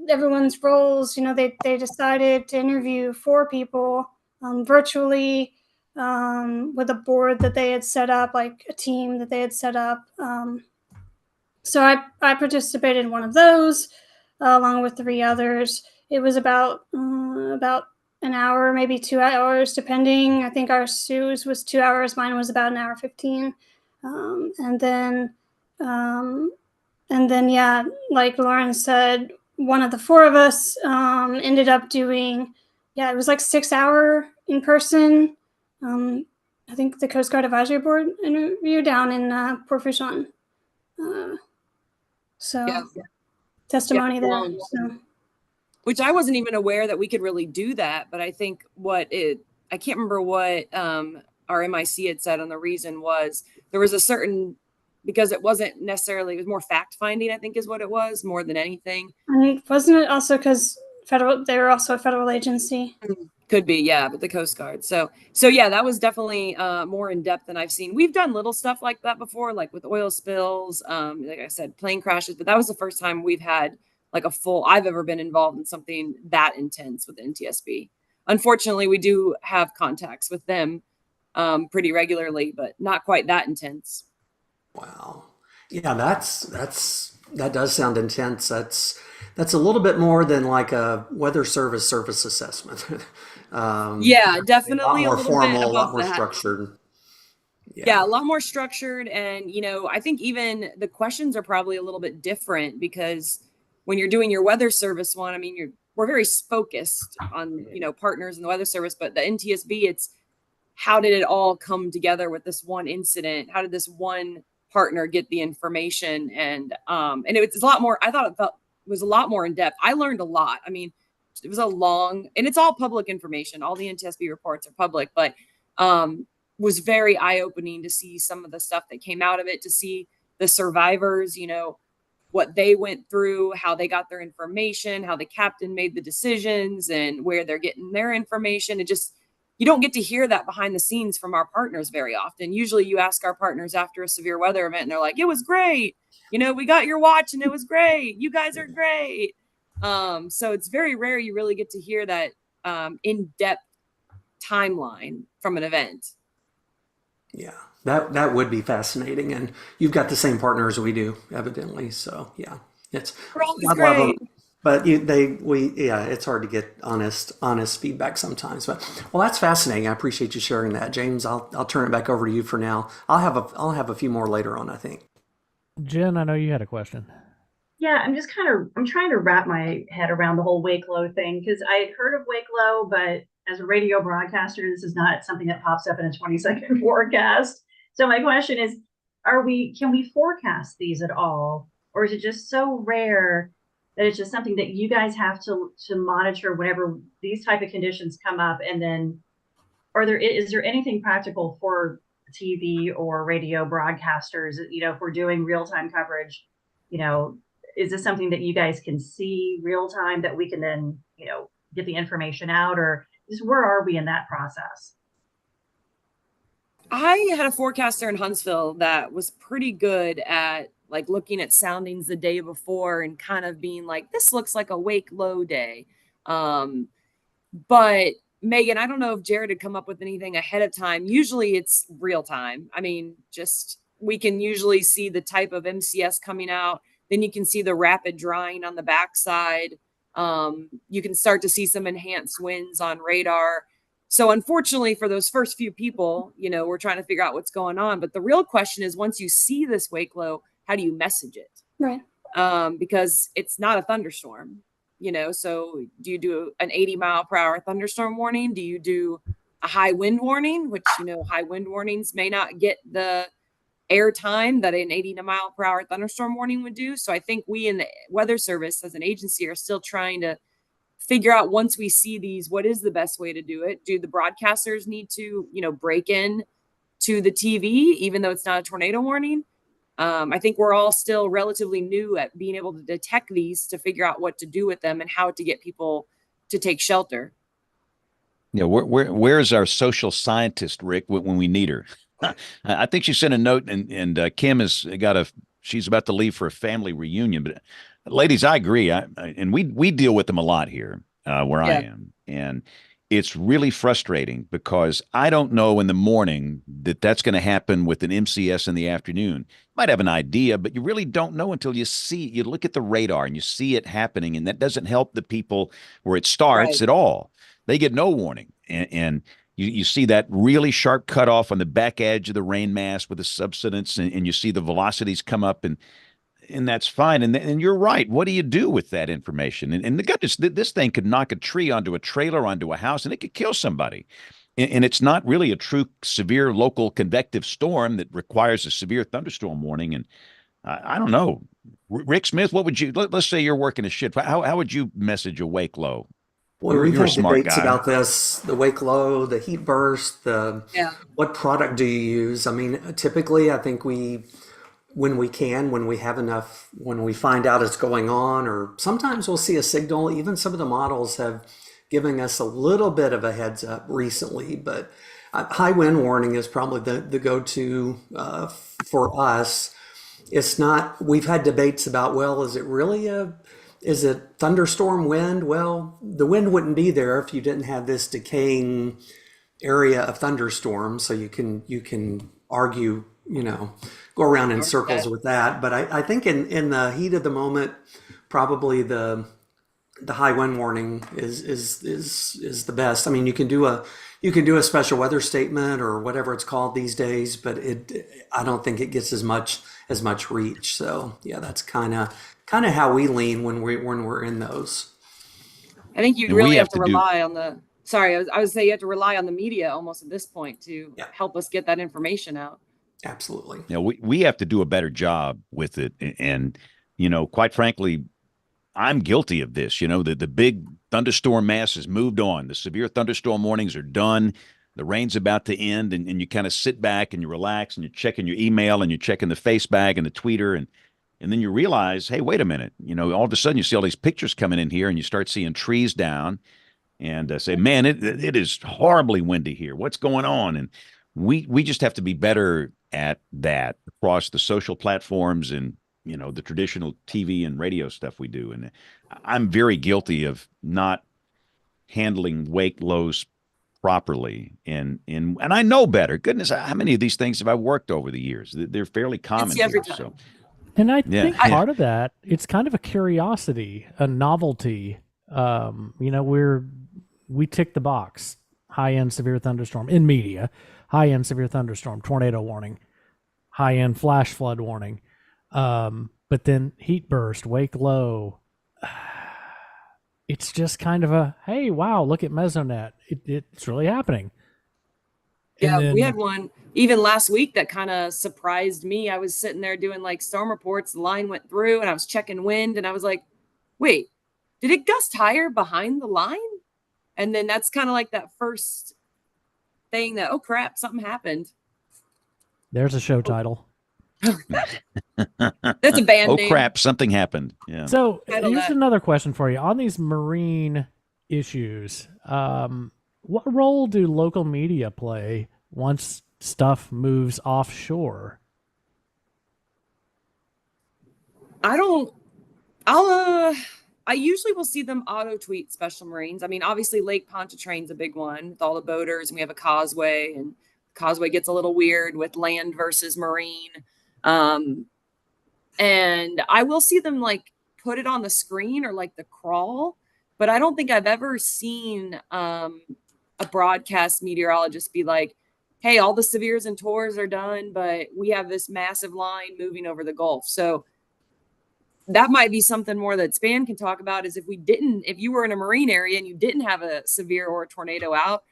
everyone's roles, they decided to interview 4 people virtually, with a board that they had set up, like a team that they had set up. So I participated in one of those, along with 3 others. It was about an hour, maybe 2 hours, depending. I think our Sue's was 2 hours. Mine was about an hour 15. And then, yeah, like Lauren said, one of the 4 of us ended up doing, it was like 6-hour in person. I think the Coast Guard Advisory Board interview down in Port Fourchon. Testimony there. So. Which I wasn't even aware that we could really do that. But I think I can't remember what our MIC had said on the reason was there was a certain, because it wasn't necessarily, it was more fact finding, I think is what it was more than anything. And wasn't it also because they were also a federal agency? Could be, yeah, but the Coast Guard. So yeah, that was definitely more in depth than I've seen. We've done little stuff like that before, like with oil spills, like I said, plane crashes, but that was the first time we've had like I've ever been involved in something that intense with NTSB. Unfortunately, we do have contacts with them pretty regularly, but not quite that intense. Wow. Yeah, that does sound intense. That's a little bit more than like a weather service assessment. Yeah, definitely a lot more formal, a lot more that. structured. Yeah, a lot more structured. And, I think even the questions are probably a little bit different because when you're doing your weather service one, I mean, we're very focused on, partners in the weather service, but the NTSB, it's how did it all come together with this one incident? How did this one partner get the information? And it was a lot more, I thought it was a lot more in depth. I learned a lot. I mean, it was and it's all public information. All the NTSB reports are public, but was very eye-opening to see some of the stuff that came out of it, to see the survivors, what they went through, how they got their information, how the captain made the decisions and where they're getting their information. You don't get to hear that behind the scenes from our partners very often. Usually you ask our partners after a severe weather event and they're like, it was great. We got your watch and it was great. You guys are great. So it's very rare you really get to hear that in-depth timeline from an event. Yeah, that would be fascinating. And you've got the same partners we do, evidently. So yeah, we're always great. But it's hard to get honest feedback sometimes. But that's fascinating. I appreciate you sharing that, James. I'll turn it back over to you for now. I'll have a few more later on, I think. Jen, I know you had a question. Yeah, I'm trying to wrap my head around the whole wake low thing because I had heard of wake low, but as a radio broadcaster, this is not something that pops up in a 20-second forecast. So my question is, can we forecast these at all? Or is it just so rare that it's just something that you guys have to monitor whenever these type of conditions come up? And then is there anything practical for TV or radio broadcasters, if we're doing real-time coverage, is this something that you guys can see real time that we can then, get the information out, or just where are we in that process? I had a forecaster in Huntsville that was pretty good at like looking at soundings the day before and kind of being like, this looks like a wake low day. But Megan, I don't know if Jared had come up with anything ahead of time. Usually it's real time. I mean, just we can usually see the type of MCS coming out. Then you can see the rapid drying on the backside. You can start to see some enhanced winds on radar. So unfortunately for those first few people, we're trying to figure out what's going on. But the real question is, once you see this wake low, how do you message it? Right. Because it's not a thunderstorm, so do you do an 80-mile-per-hour thunderstorm warning? Do you do a high wind warning, which, high wind warnings may not get the airtime that an 80-mile-per-hour thunderstorm warning would do? So I think we in the Weather Service as an agency are still trying to figure out, once we see these, what is the best way to do it? Do the broadcasters need to, break in to the TV, even though it's not a tornado warning? I think we're all still relatively new at being able to detect these to figure out what to do with them and how to get people to take shelter. Yeah, where's our social scientist, Rick, when we need her? I think she sent a note, and Kim has she's about to leave for a family reunion. But ladies, I agree. And we deal with them a lot here where I am, and it's really frustrating because I don't know in the morning that's going to happen with an MCS in the afternoon. You might have an idea, but you really don't know until you look at the radar and you see it happening, and that doesn't help the people where it starts at all. They get no warning, and you see that really sharp cutoff on the back edge of the rain mass with the subsidence, and you see the velocities come up, and that's fine. And you're right. What do you do with that information? And the goodness, this thing could knock a tree onto a trailer, onto a house, and it could kill somebody. And it's not really a true severe local convective storm that requires a severe thunderstorm warning. And I don't know. Rick Smith, what would you, let's say you're working a shift. How would you message a wake low? Well, we've had debates about this, the wake low, the heat burst, what product do you use? I mean, typically, I think when we have enough, when we find out it's going on, or sometimes we'll see a signal. Even some of the models have given us a little bit of a heads up recently, but high wind warning is probably the go-to for us. It's not, we've had debates about, well, is it thunderstorm wind? Well, the wind wouldn't be there if you didn't have this decaying area of thunderstorms. So you can argue, go around in circles with that. But I think in the heat of the moment, probably the high wind warning is the best. I mean, you can do a special weather statement or whatever it's called these days, but I don't think it gets as much reach. So yeah, that's kind of how we lean when we're in those. I think you really have to rely on the. Sorry, I would say you have to rely on the media almost at this point to help us get that information out. Absolutely. Yeah, we have to do a better job with it. And, quite frankly, I'm guilty of this. The big thunderstorm mass has moved on. The severe thunderstorm warnings are done. The rain's about to end, and you kind of sit back and you relax and you're checking your email and you're checking the face bag and the tweeter. And then you realize, hey, wait a minute. All of a sudden you see all these pictures coming in here and you start seeing trees down and say, man, it is horribly windy here. What's going on? And we just have to be better at that across the social platforms and, the traditional TV and radio stuff we do. And I'm very guilty of not handling wake lows properly. And I know better. Goodness, how many of these things have I worked over the years? They're fairly common here. So. And I think part of that, it's kind of a curiosity, a novelty. We tick the box. High-end severe thunderstorm in media, high-end severe thunderstorm, tornado warning, high-end flash flood warning. But then heat burst, wake low. It's just kind of a, hey, wow, look at Mesonet. It's really happening. Yeah, we had one even last week that kind of surprised me. I was sitting there doing like storm reports. The line went through and I was checking wind and I was like, wait, did it gust higher behind the line? And then that's kind of like that first thing that, oh crap, something happened. There's a show title. That's a band name. Oh crap, something happened. Yeah. So here's another question for you. On these marine issues, what role do local media play once stuff moves offshore? I usually will see them auto tweet special marines. I mean, obviously Lake Pontchartrain's a big one with all the boaters, and we have a causeway, and causeway gets a little weird with land versus marine. And I will see them like put it on the screen or like the crawl, but I don't think I've ever seen a broadcast meteorologist be like, hey, all the severes and tours are done, but we have this massive line moving over the Gulf. So that might be something more that Span can talk about, is if you were in a marine area and you didn't have a severe or a tornado out,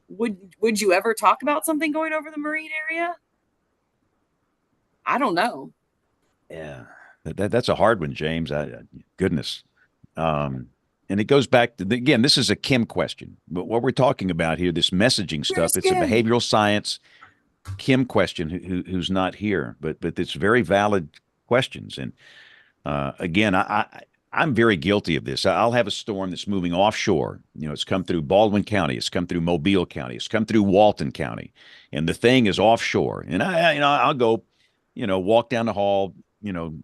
would you ever talk about something going over the marine area? I don't know. Yeah, that's a hard one, James. Goodness. And it goes back to, again, this is a Kim question, but what we're talking about here, this messaging stuff, it's a behavioral science Kim question who's not here, but it's very valid questions. And again, I'm very guilty of this. I'll have a storm that's moving offshore. You know, it's come through Baldwin County, it's come through Mobile County, it's come through Walton County, and the thing is offshore. And I'll go, walk down the hall,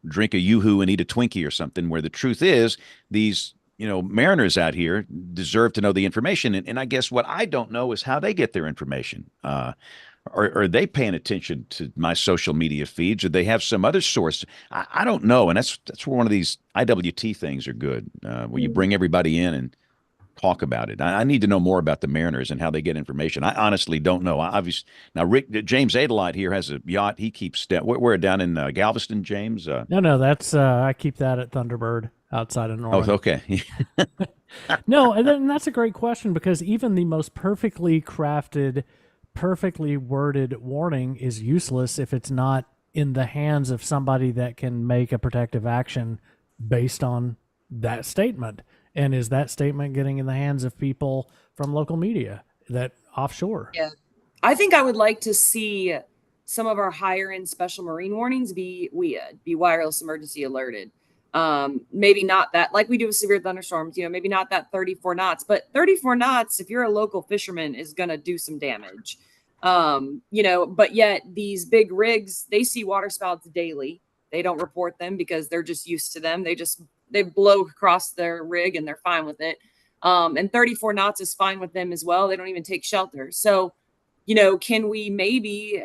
drink a Yoo-hoo and eat a Twinkie or something, where the truth is these, mariners out here deserve to know the information. And I guess what I don't know is how they get their information. Are they paying attention to my social media feeds, or they have some other source? I don't know. And that's where one of these IWT things are good, where you bring everybody in and talk about it. I need to know more about the mariners and how they get information. I honestly don't know. Obviously, now James Adelite here has a yacht. He keeps we're down in Galveston, James. No, that's I keep that at Thunderbird outside of Norman. Oh, okay. No, and that's a great question, because even the most perfectly crafted, perfectly worded warning is useless if it's not in the hands of somebody that can make a protective action based on that statement. And is that statement getting in the hands of people from local media that offshore? Yeah. I think I would like to see some of our higher end special marine warnings be wireless emergency alerted. Maybe not that, like we do with severe thunderstorms, maybe not that 34 knots, but 34 knots, if you're a local fisherman, is going to do some damage. But yet these big rigs, they see waterspouts daily. They don't report them because they're just used to them. They blow across their rig and they're fine with it. And 34 knots is fine with them as well. They don't even take shelter. So, can we maybe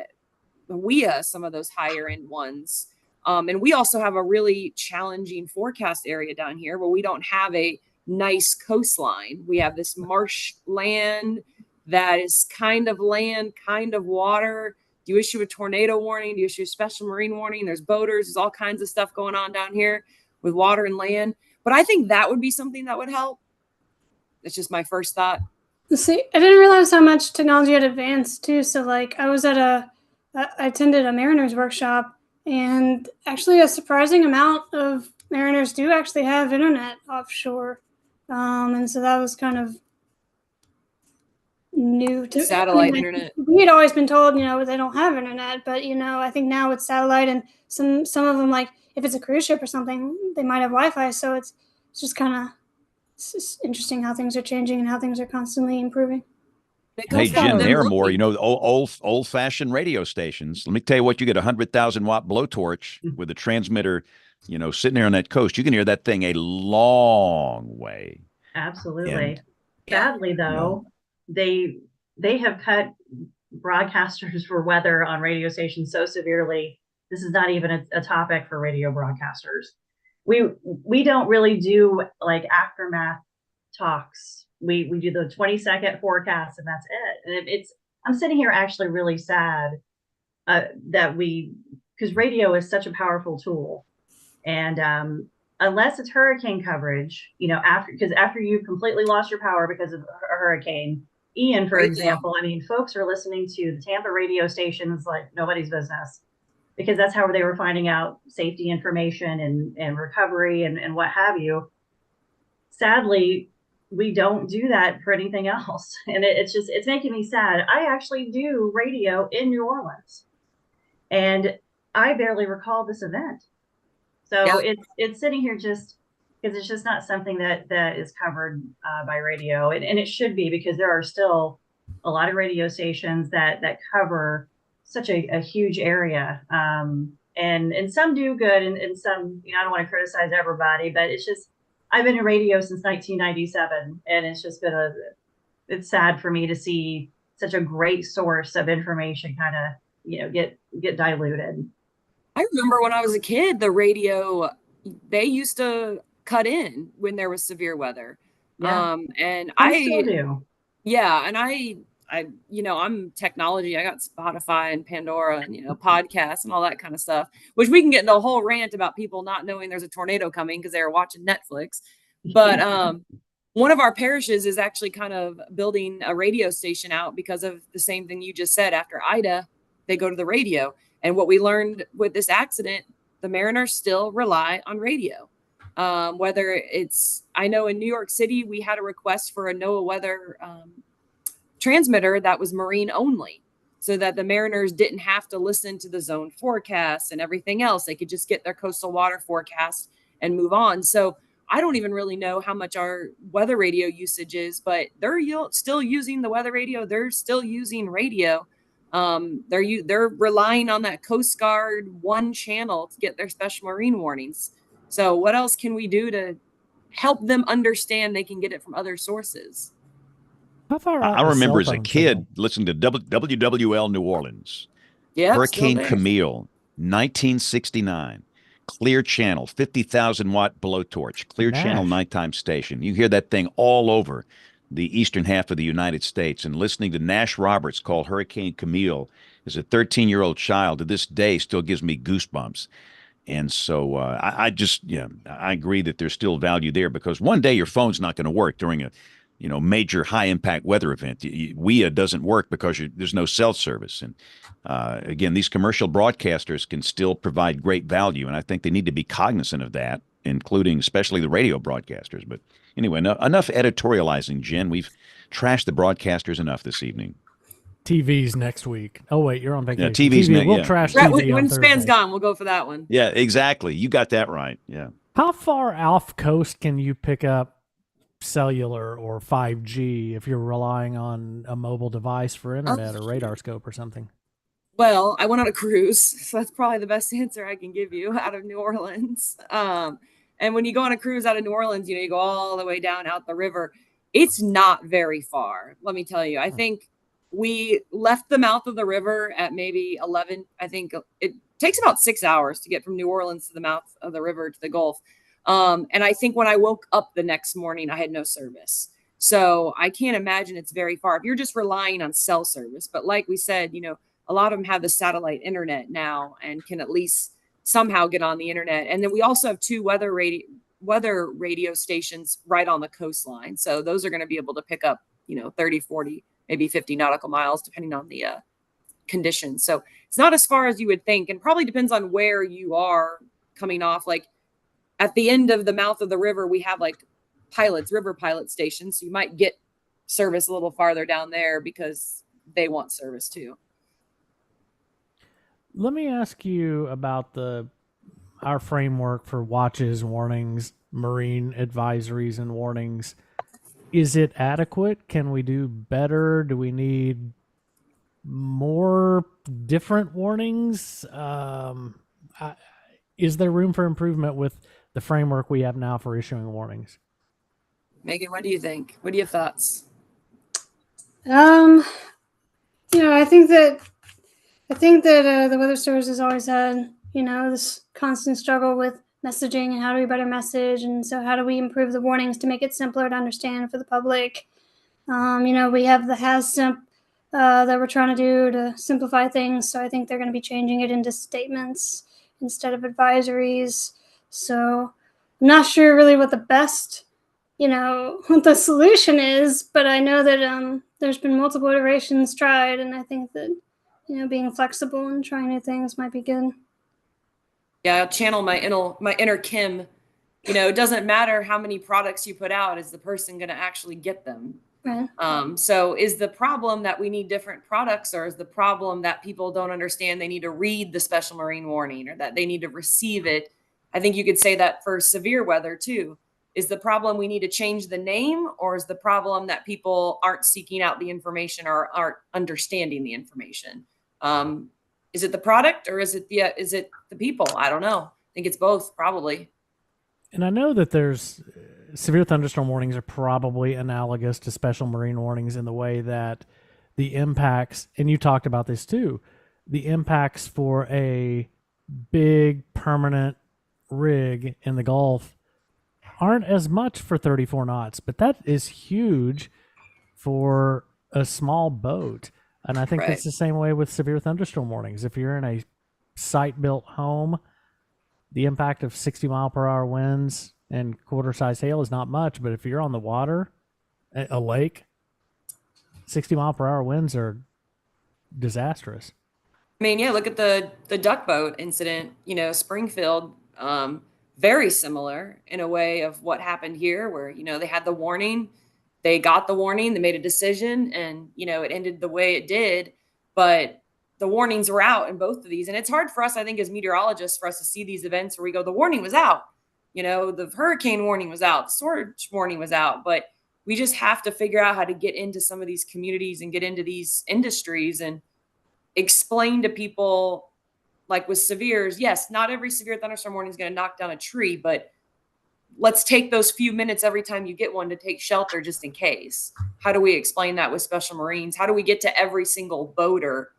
some of those higher end ones? And we also have a really challenging forecast area down here where we don't have a nice coastline. We have this marsh land that is kind of land, kind of water. Do you issue a tornado warning? Do you issue a special marine warning? There's boaters, there's all kinds of stuff going on down here with water and land. But I think that would be something that would help. It's just my first thought. See, I didn't realize how much technology had advanced too. So like I attended a mariner's workshop, and actually a surprising amount of mariners do actually have internet offshore. And so that was kind of new to satellite internet. We had always been told, they don't have internet, but I think now it's satellite, and some of them, like if it's a cruise ship or something, they might have Wi-Fi. So it's just kind of interesting how things are changing and how things are constantly improving. Hey, Jim Naramore, old fashioned radio stations. Let me tell you what, you get a 100,000 watt blowtorch with a transmitter, sitting there on that coast. You can hear that thing a long way. Absolutely. And, sadly, though, they have cut broadcasters for weather on radio stations so severely. This is not even a topic for radio broadcasters. We don't really do like aftermath talks. We do the 20-second forecast, and that's it. And I'm sitting here actually really sad because radio is such a powerful tool, and unless it's hurricane coverage, after you've completely lost your power because of a hurricane, Ian, for example, folks are listening to the Tampa radio stations like nobody's business, because that's how they were finding out safety information and recovery and what have you. Sadly, we don't do that for anything else. And it's making me sad. I actually do radio in New Orleans, and I barely recall this event. So it's sitting here just because it's just not something that is covered by radio. And it should be, because there are still a lot of radio stations that cover such a huge area. And some do good, and some, I don't want to criticize everybody, but it's just, I've been in radio since 1997, and it's just been it's sad for me to see such a great source of information kind of, get diluted. I remember when I was a kid, the radio, they used to cut in when there was severe weather. Yeah. And I still do. Yeah, and I'm technology. I got Spotify and Pandora and, podcasts and all that kind of stuff, which we can get into a whole rant about people not knowing there's a tornado coming because they were watching Netflix. But one of our parishes is actually kind of building a radio station out because of the same thing you just said. After Ida, they go to the radio. And what we learned with this accident, the mariners still rely on radio. Whether I know in New York City, we had a request for a NOAA weather transmitter that was marine only, so that the mariners didn't have to listen to the zone forecasts and everything else. They could just get their coastal water forecast and move on. So I don't even really know how much our weather radio usage is, but they're still using the weather radio. They're still using radio. They're relying on that Coast Guard one channel to get their special marine warnings. So what else can we do to help them understand they can get it from other sources? How far out I is remember cell as a phone kid signal? listening to WWL New Orleans. Yeah, Hurricane Camille, 1969. Clear Channel, 50,000 watt blowtorch. Clear Channel nighttime station. You hear that thing all over the eastern half of the United States. And listening to Nash Roberts call Hurricane Camille as a 13-year-old child to this day still gives me goosebumps. And so I agree that there's still value there, because one day your phone's not going to work during a major high impact weather event. WEA doesn't work because there's no cell service. And again, these commercial broadcasters can still provide great value, and I think they need to be cognizant of that, including especially the radio broadcasters. But anyway, enough editorializing, Jen. We've trashed the broadcasters enough this evening. TV's next week. Oh wait, you're on vacation. Yeah, TV's next. We'll trash TV when on Span's Thursday. gone, we'll go for that one. Yeah, exactly. You got that right. Yeah. How far off coast can you pick up cellular or 5G if you're relying on a mobile device for internet or radar scope or something? Well, I went on a cruise, so that's probably the best answer I can give you out of New Orleans. And when you go on a cruise out of New Orleans, you go all the way down out the river. It's not very far, let me tell you. I think we left the mouth of the river at maybe 11. I think it takes about 6 hours to get from New Orleans to the mouth of the river to the Gulf. And I think when I woke up the next morning, I had no service. So I can't imagine it's very far if you're just relying on cell service. But like we said, a lot of them have the satellite internet now and can at least somehow get on the internet. And then we also have two weather radio stations right on the coastline. So those are going to be able to pick up, 30, 40, maybe 50 nautical miles, depending on the conditions. So it's not as far as you would think, and probably depends on where you are coming off. Like at the end of the mouth of the river, we have like river pilot stations. So you might get service a little farther down there because they want service too. Let me ask you about our framework for watches, warnings, marine advisories, and warnings. Is it adequate? Can we do better? Do we need more different warnings? Is there room for improvement with the framework we have now for issuing warnings? Megan, what do you think? What are your thoughts? I think that the Weather Service has always had, this constant struggle with messaging and how do we better message, and so how do we improve the warnings to make it simpler to understand for the public. We have the HAZSIMP that we're trying to do to simplify things, so I think they're going to be changing it into statements instead of advisories. So I'm not sure really what the best, what the solution is, but I know that there's been multiple iterations tried, and I think that being flexible and trying new things might be good. Yeah, I'll channel my inner Kim. It doesn't matter how many products you put out, is the person going to actually get them? Right. So is the problem that we need different products, or is the problem that people don't understand they need to read the special marine warning, or that they need to receive it? I think you could say that for severe weather too. Is the problem we need to change the name, or is the problem that people aren't seeking out the information or aren't understanding the information? Is it the product, or is it the people? I don't know. I think it's both, probably. And I know that there's severe thunderstorm warnings are probably analogous to special marine warnings in the way that the impacts, and you talked about this too, the impacts for a big permanent rig in the Gulf aren't as much for 34 knots, but that is huge for a small boat. And I think Right. that's the same way with severe thunderstorm warnings. If you're in a site-built home, the impact of 60-mile-per-hour winds and quarter-size hail is not much. But if you're on the water, a lake, 60-mile-per-hour winds are disastrous. I mean, yeah, look at the duck boat incident, you know, Springfield, very similar in a way of what happened here, where, you know, they had the warning, they got the warning, they made a decision, and, you know, it ended the way it did. But the warnings were out in both of these. And it's hard for us, I think, as meteorologists, for us to see these events where we go, the warning was out, you know, the hurricane warning was out, the storage warning was out. But we just have to figure out how to get into some of these communities and get into these industries and explain to people, like with severes, yes, not every severe thunderstorm warning is going to knock down a tree, but let's take those few minutes every time you get one to take shelter just in case. How do we explain that with special marines? How do we get to every single boater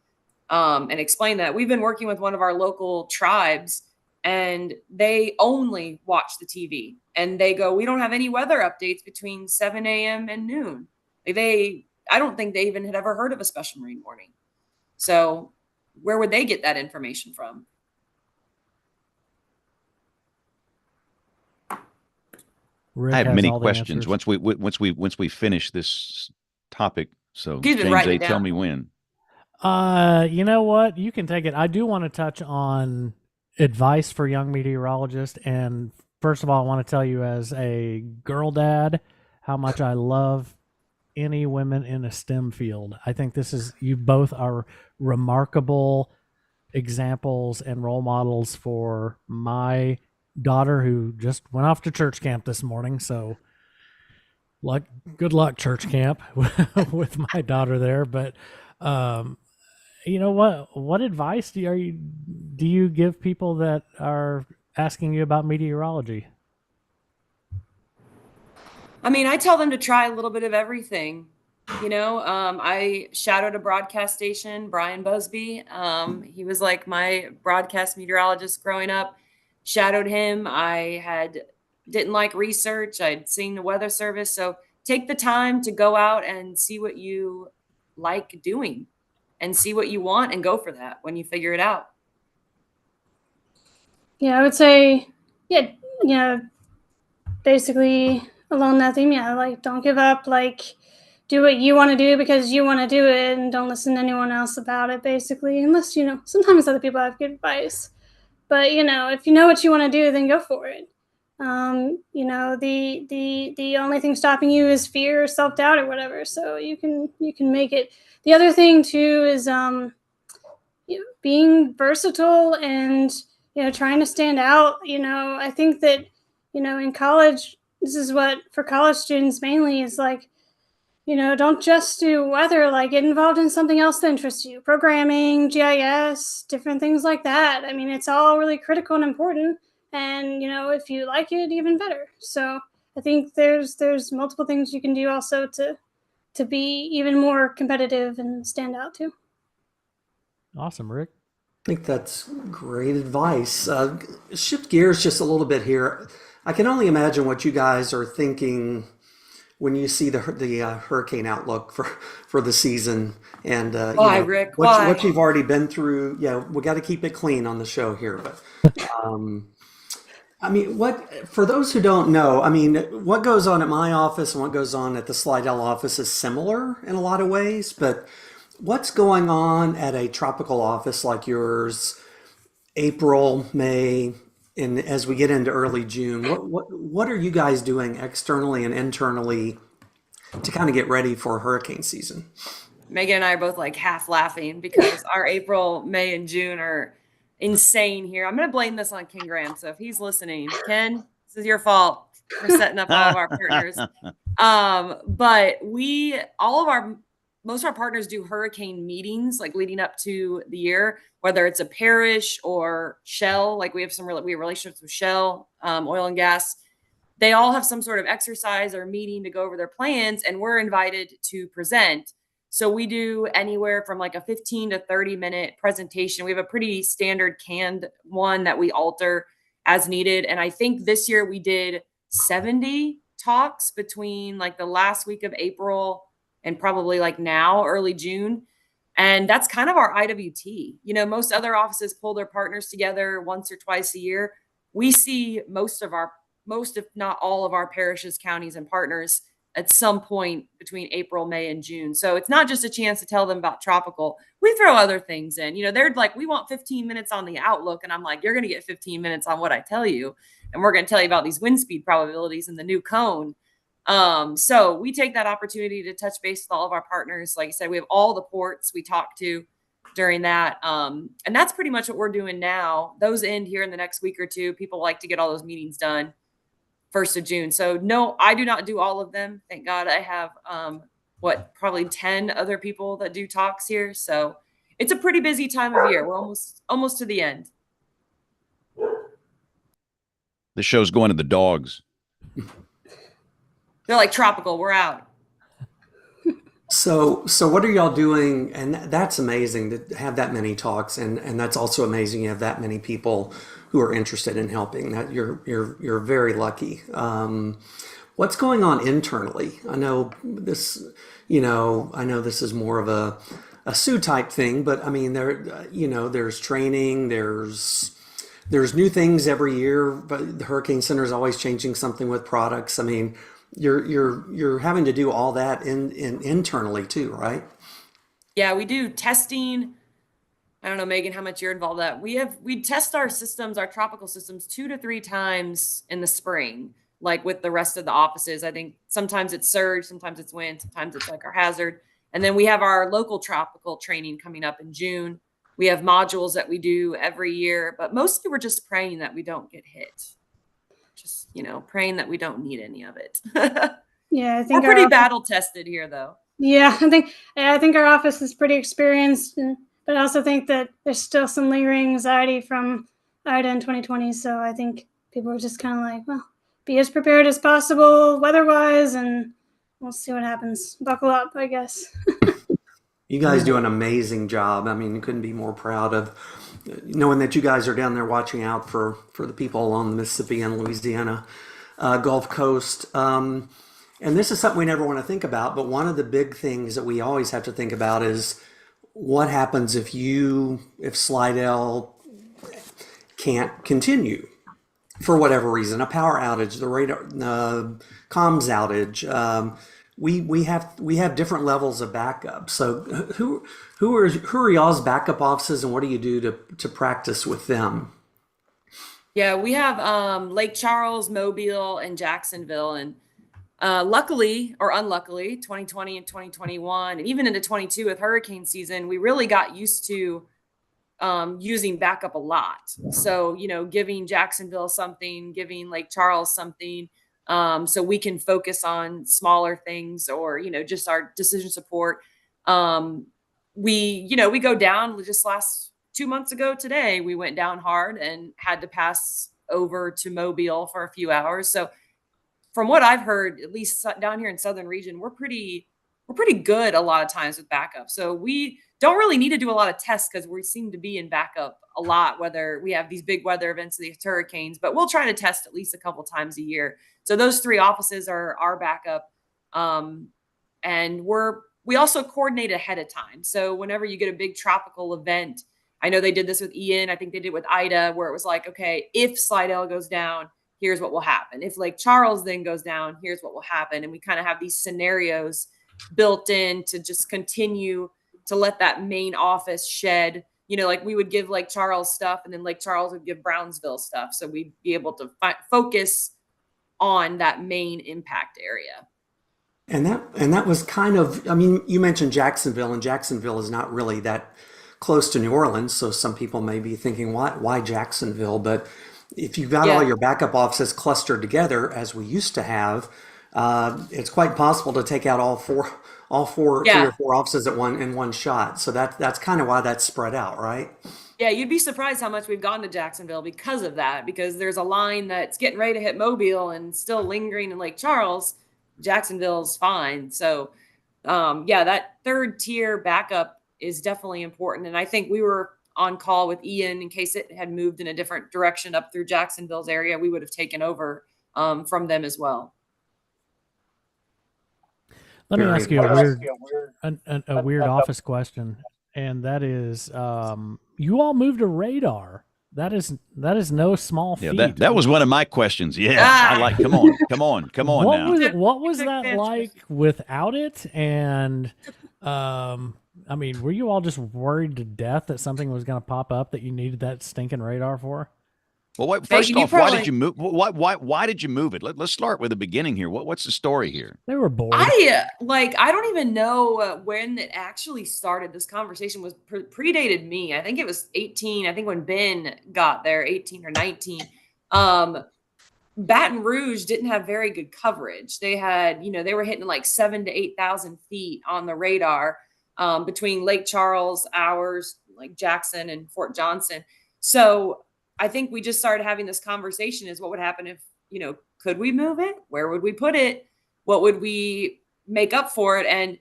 and explain that? We've been working with one of our local tribes, and they only watch the TV, and they go, we don't have any weather updates between 7 a.m. and noon. I don't think they even had ever heard of a special marine warning. So where would they get that information from? Rick I have has many all the questions answers. once we finish this topic. So He's been James writing A, it tell down. me when. You know what? You can take it. I do want to touch on advice for young meteorologists. And first of all, I want to tell you, as a girl dad, how much I love any women in a STEM field. I think you both are remarkable examples and role models for my daughter, who just went off to church camp this morning. So good luck, church camp, with my daughter there. But you know what advice do you give people that are asking you about meteorology? I mean, I tell them to try a little bit of everything. You know, I shadowed a broadcast station, Brian Busby. He was like my broadcast meteorologist growing up. Shadowed him. Didn't like research. I'd seen the Weather Service. So take the time to go out and see what you like doing and see what you want and go for that when you figure it out. Yeah, I would say, yeah, basically along that theme, yeah, like don't give up, like do what you want to do because you want to do it, and don't listen to anyone else about it, basically, unless, you know, sometimes other people have good advice. But, you know, if you know what you want to do, then go for it. You know, the only thing stopping you is fear or self-doubt or whatever. So you can make it. The other thing too is being versatile and, you know, trying to stand out. You know, I think that, you know, in college, this is what for college students mainly is like, you know, don't just do weather, like get involved in something else that interests you, programming, GIS, different things like that. I mean, it's all really critical and important. And, you know, if you like it, even better. So I think there's multiple things you can do also to be even more competitive and stand out too. Awesome, Rick. I think that's great advice. Shift gears just a little bit here. I can only imagine what you guys are thinking when you see the hurricane outlook for the season, and Why, Rick? Why? What you've already been through. Yeah, we got to keep it clean on the show here, but I mean, for those who don't know, I mean, what goes on at my office and what goes on at the Slidell office is similar in a lot of ways, but what's going on at a tropical office like yours, April, May, and as we get into early June, what are you guys doing externally and internally to kind of get ready for hurricane season? Megan and I are both like half laughing because our April, May, and June are insane here. I'm going to blame this on Ken Graham. So if he's listening, Ken, this is your fault for setting up all of our partners. But most of our partners do hurricane meetings, like leading up to the year, whether it's a parish or Shell. Like we have relationships with Shell, oil and gas. they all have some sort of exercise or meeting to go over their plans, and we're invited to present. So we do anywhere from like a 15 to 30-minute presentation. We have a pretty standard canned one that we alter as needed. And I think this year we did 70 talks between like the last week of April and probably like now, early June. And that's kind of our IWT. You know, most other offices pull their partners together once or twice a year. We see most, if not all of our parishes, counties, and partners at some point between April, May, and June. So it's not just a chance to tell them about tropical. We throw other things in. You know, they're like, we want 15 minutes on the outlook. And I'm like, you're going to get 15 minutes on what I tell you. And we're going to tell you about these wind speed probabilities in the new cone. So we take that opportunity to touch base with all of our partners. Like I said, we have all the ports we talk to during that. And that's pretty much what we're doing now. Those end here in the next week or two. People like to get all those meetings done 1st of June. So no, I do not do all of them. Thank God I have, probably 10 other people that do talks here. So it's a pretty busy time of year. We're almost to the end. The show's going to the dogs. They're like, tropical, we're out. So what are y'all doing? And that's amazing to have that many talks, and that's also amazing you have that many people who are interested in helping. That you're very lucky. What's going on internally? I know this is more of a Sioux type thing, but I mean there's training, there's new things every year, but the Hurricane Center is always changing something with products. I mean, you're having to do all that internally too, right? Yeah, we do testing. I don't know, Megan, how much you're involved in that. We test our systems, our tropical systems, 2 to 3 times in the spring, like with the rest of the offices. I think sometimes it's surge, sometimes it's wind, sometimes it's like our hazard. And then we have our local tropical training coming up in June. We have modules that we do every year, but mostly we're just praying that we don't get hit. Just, praying that we don't need any of it. Yeah, I think we're pretty battle tested here, though. Yeah, I think our office is pretty experienced, but I also think that there's still some lingering anxiety from Ida in 2020. So I think people are just kind of like, well, be as prepared as possible weather-wise, and we'll see what happens. Buckle up, I guess. You guys do an amazing job. I mean, you couldn't be more proud of knowing that you guys are down there watching out for the people along the Mississippi and Louisiana Gulf Coast. And this is something we never want to think about, but one of the big things that we always have to think about is what happens if Slidell can't continue for whatever reason, a power outage, the radar, comms outage. We have different levels of backup. So who are y'all's backup offices, and what do you do to practice with them? Yeah, we have Lake Charles, Mobile, and Jacksonville, and luckily or unluckily, 2020 and 2021, and even into 22 with hurricane season, we really got used to using backup a lot. So giving Jacksonville something, giving Lake Charles something. So we can focus on smaller things or, just our decision support. We go down just last 2 months ago today, we went down hard and had to pass over to Mobile for a few hours. So from what I've heard, at least down here in Southern region, we're pretty good a lot of times with backup. So we don't really need to do a lot of tests because we seem to be in backup a lot, whether we have these big weather events, these hurricanes, but we'll try to test at least a couple times a year. So those 3 offices are our backup. And we also coordinate ahead of time. So whenever you get a big tropical event, I know they did this with Ian. I think they did with Ida, where it was like, okay, if Slidell goes down, here's what will happen. If Lake Charles then goes down, here's what will happen. And we kind of have these scenarios built in to just continue to let that main office shed, like we would give Lake Charles stuff and then Lake Charles would give Brownsville stuff. So we'd be able to focus on that main impact area. And that was kind of, I mean, you mentioned Jacksonville, and Jacksonville is not really that close to New Orleans. So some people may be thinking, why Jacksonville? But if you've got all your backup offices clustered together, as we used to have, it's quite possible to take out all four, 3 or 4 offices in one shot. So that's kind of why that's spread out, right? Yeah, you'd be surprised how much we've gone to Jacksonville because of that, because there's a line that's getting ready to hit Mobile and still lingering in Lake Charles. Jacksonville's fine. So, yeah, that third tier backup is definitely important. And I think we were on call with Ian in case it had moved in a different direction up through Jacksonville's area. We would have taken over from them as well. Let me ask you a weird office question, and that is, you all moved a radar. That is no small feat. Yeah, that was one of my questions. Yeah, I like. Come on now. What was that like without it? And I mean, were you all just worried to death that something was going to pop up that you needed that stinking radar for? Well, first off, why did you move? Why did you move it? Let's start with the beginning here. What's the story here? They were bored. I don't even know when it actually started. This conversation was predated me. I think it was 18. I think when Ben got there, 18 or 19. Baton Rouge didn't have very good coverage. They had, they were hitting like 7,000 to 8,000 feet on the radar between Lake Charles, ours, like Jackson and Fort Johnson. So I think we just started having this conversation is what would happen if, could we move it? Where would we put it? What would we make up for it? And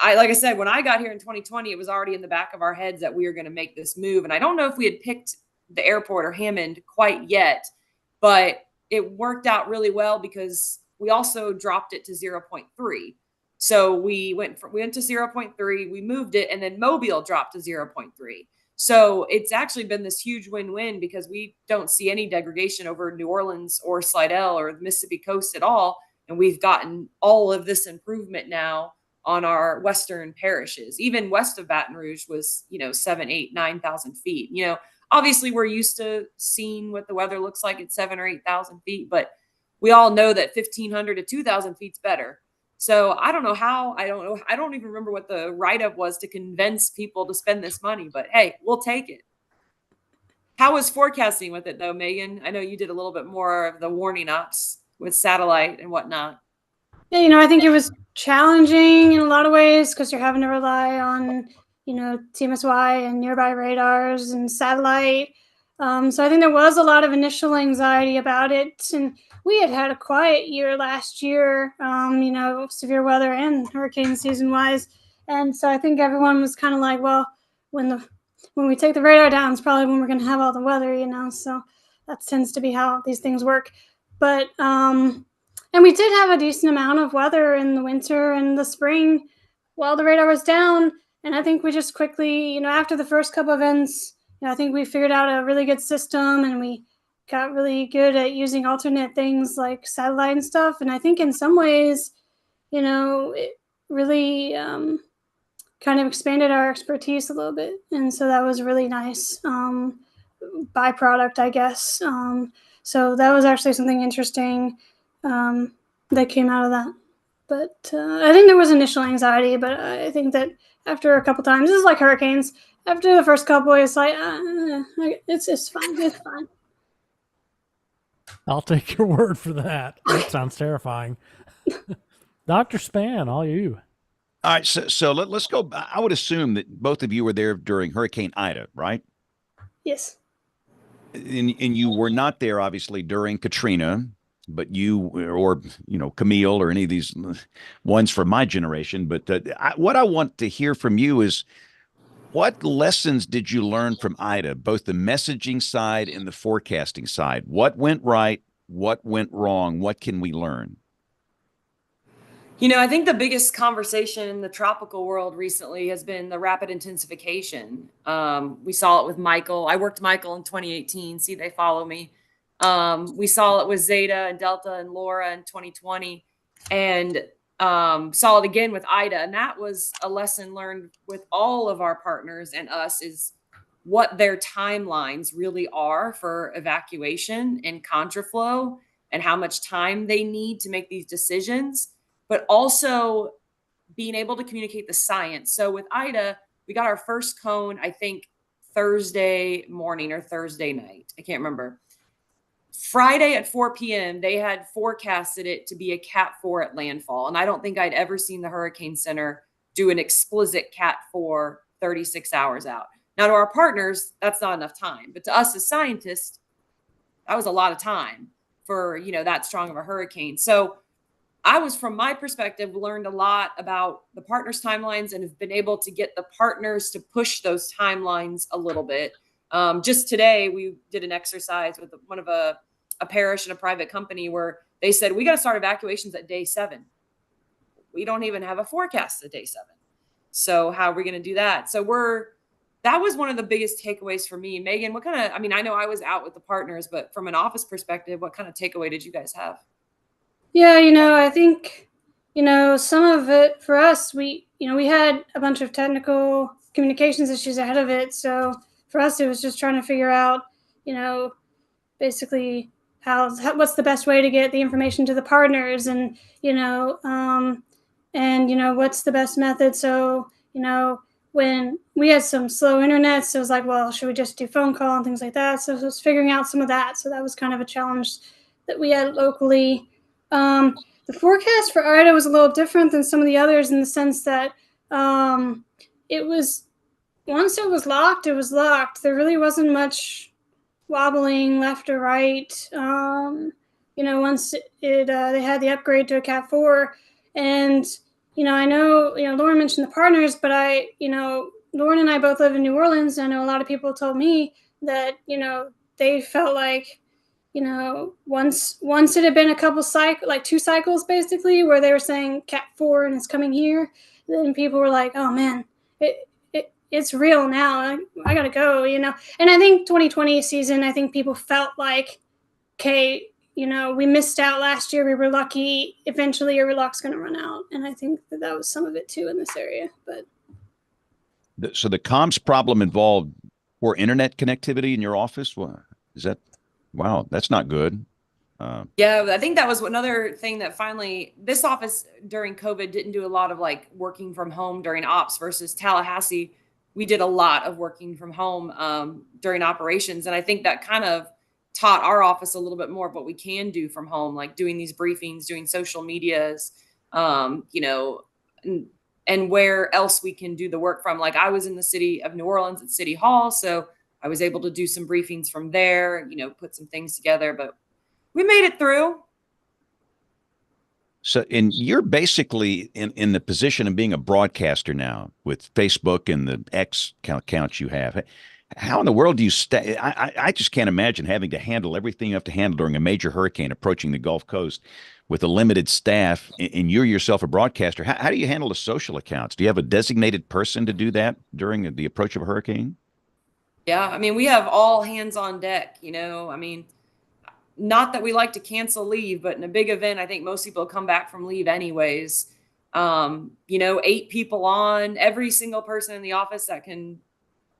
like I said, when I got here in 2020, it was already in the back of our heads that we were going to make this move. And I don't know if we had picked the airport or Hammond quite yet, but it worked out really well because we also dropped it to 0.3. So we went to 0.3, we moved it, and then Mobile dropped to 0.3. So it's actually been this huge win-win because we don't see any degradation over New Orleans or Slidell or the Mississippi coast at all. And we've gotten all of this improvement now on our western parishes. Even west of Baton Rouge was, 7, 8, 9,000 feet. Obviously we're used to seeing what the weather looks like at 7,000 or 8,000 feet, but we all know that 1,500 to 2,000 feet's better. So I don't know how, I don't even remember what the write-up was to convince people to spend this money, but hey, we'll take it. How was forecasting with it though, Megan? I know you did a little bit more of the warning ops with satellite and whatnot. Yeah, I think it was challenging in a lot of ways because you're having to rely on, TMSY and nearby radars and satellite. So I think there was a lot of initial anxiety about it. And we had a quiet year last year, severe weather and hurricane season wise. And so I think everyone was kind of like, well, when we take the radar down, it's probably when we're going to have all the weather, So that tends to be how these things work. But, and we did have a decent amount of weather in the winter and the spring while the radar was down. And I think we just quickly, after the first couple of events, I think we figured out a really good system and we got really good at using alternate things like satellite and stuff. And I think in some ways, it really kind of expanded our expertise a little bit. And so that was a really nice byproduct, I guess. So that was actually something interesting that came out of that. But I think there was initial anxiety, but I think that after a couple times, this is like hurricanes. After the first couple, it's like, it's fine. It's fine. I'll take your word for that. That sounds terrifying. Dr. Span, all you. All right, so let's go. I would assume that both of you were there during Hurricane Ida, right? Yes. And you were not there, obviously, during Katrina, but you or Camille or any of these ones from my generation. But what I want to hear from you is, what lessons did you learn from Ida, both the messaging side and the forecasting side? What went right? What went wrong? What can we learn? I think the biggest conversation in the tropical world recently has been the rapid intensification. We saw it with Michael. I worked Michael in 2018. See, they follow me. We saw it with Zeta and Delta and Laura in 2020. And saw it again with Ida. And that was a lesson learned with all of our partners and us, is what their timelines really are for evacuation and contraflow and how much time they need to make these decisions, but also being able to communicate the science. So with Ida, we got our first cone, I think Thursday morning or Thursday night. I can't remember. Friday at 4 p.m., they had forecasted it to be a Cat 4 at landfall. And I don't think I'd ever seen the Hurricane Center do an explicit Cat 4 36 hours out. Now to our partners, that's not enough time. But to us as scientists, that was a lot of time for, that strong of a hurricane. So I was, from my perspective, learned a lot about the partners' timelines and have been able to get the partners to push those timelines a little bit. Just today, we did an exercise with one of a parish and a private company where they said, we got to start evacuations at day 7. We don't even have a forecast at day 7. So how are we going to do that? So that was one of the biggest takeaways for me. Megan, what kind of, I know I was out with the partners, but from an office perspective, what kind of takeaway did you guys have? Yeah, I think, some of it for us, we had a bunch of technical communications issues ahead of it. So for us, it was just trying to figure out, basically what's the best way to get the information to the partners, and, what's the best method. So, when we had some slow internet, so it was like, well, should we just do phone call and things like that? So it was figuring out some of that. So that was kind of a challenge that we had locally. The forecast for Ida was a little different than some of the others in the sense that it was, once it was locked, it was locked. There really wasn't much wobbling left or right. Once they had the upgrade to a Cat 4, and I know Lauren mentioned the partners, but Lauren and I both live in New Orleans. I know a lot of people told me that they felt like once it had been a couple like 2 cycles basically where they were saying Cat 4 and it's coming here, then people were like, oh man, it's real now. I gotta go, And I think 2020 season, I think people felt like, okay, we missed out last year. We were lucky. Eventually, your luck's going to run out, and I think that was some of it too in this area. But so the comms problem involved poor internet connectivity in your office. Well, is that? Wow, that's not good. Yeah, I think that was another thing that finally this office during COVID didn't do a lot of like working from home during ops versus Tallahassee. We did a lot of working from home during operations. And I think that kind of taught our office a little bit more of what we can do from home, like doing these briefings, doing social medias, and where else we can do the work from. Like I was in the city of New Orleans at City Hall, so I was able to do some briefings from there, put some things together, but we made it through. So, and you're basically in the position of being a broadcaster now with Facebook and the X accounts you have. How in the world do you stay? I just can't imagine having to handle everything you have to handle during a major hurricane approaching the Gulf Coast with a limited staff, and you're yourself a broadcaster. How do you handle the social accounts? Do you have a designated person to do that during the approach of a hurricane? Yeah, we have all hands on deck, not that we like to cancel leave, but in a big event, I think most people come back from leave anyways. 8 people on, every single person in the office that can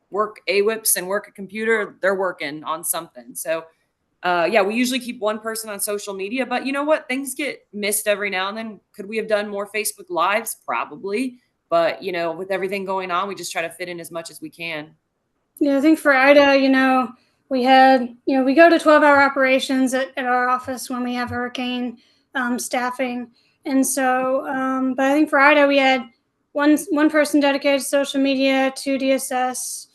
work AWIPS and work a computer, they're working on something. So, yeah, we usually keep one person on social media, but you know what? Things get missed every now and then. Could we have done more Facebook Lives? Probably. But, with everything going on, we just try to fit in as much as we can. Yeah, I think for Ida, we had, we go to 12-hour operations at our office when we have hurricane staffing. And so, but I think for Ida, we had one person dedicated to social media, 2 DSS.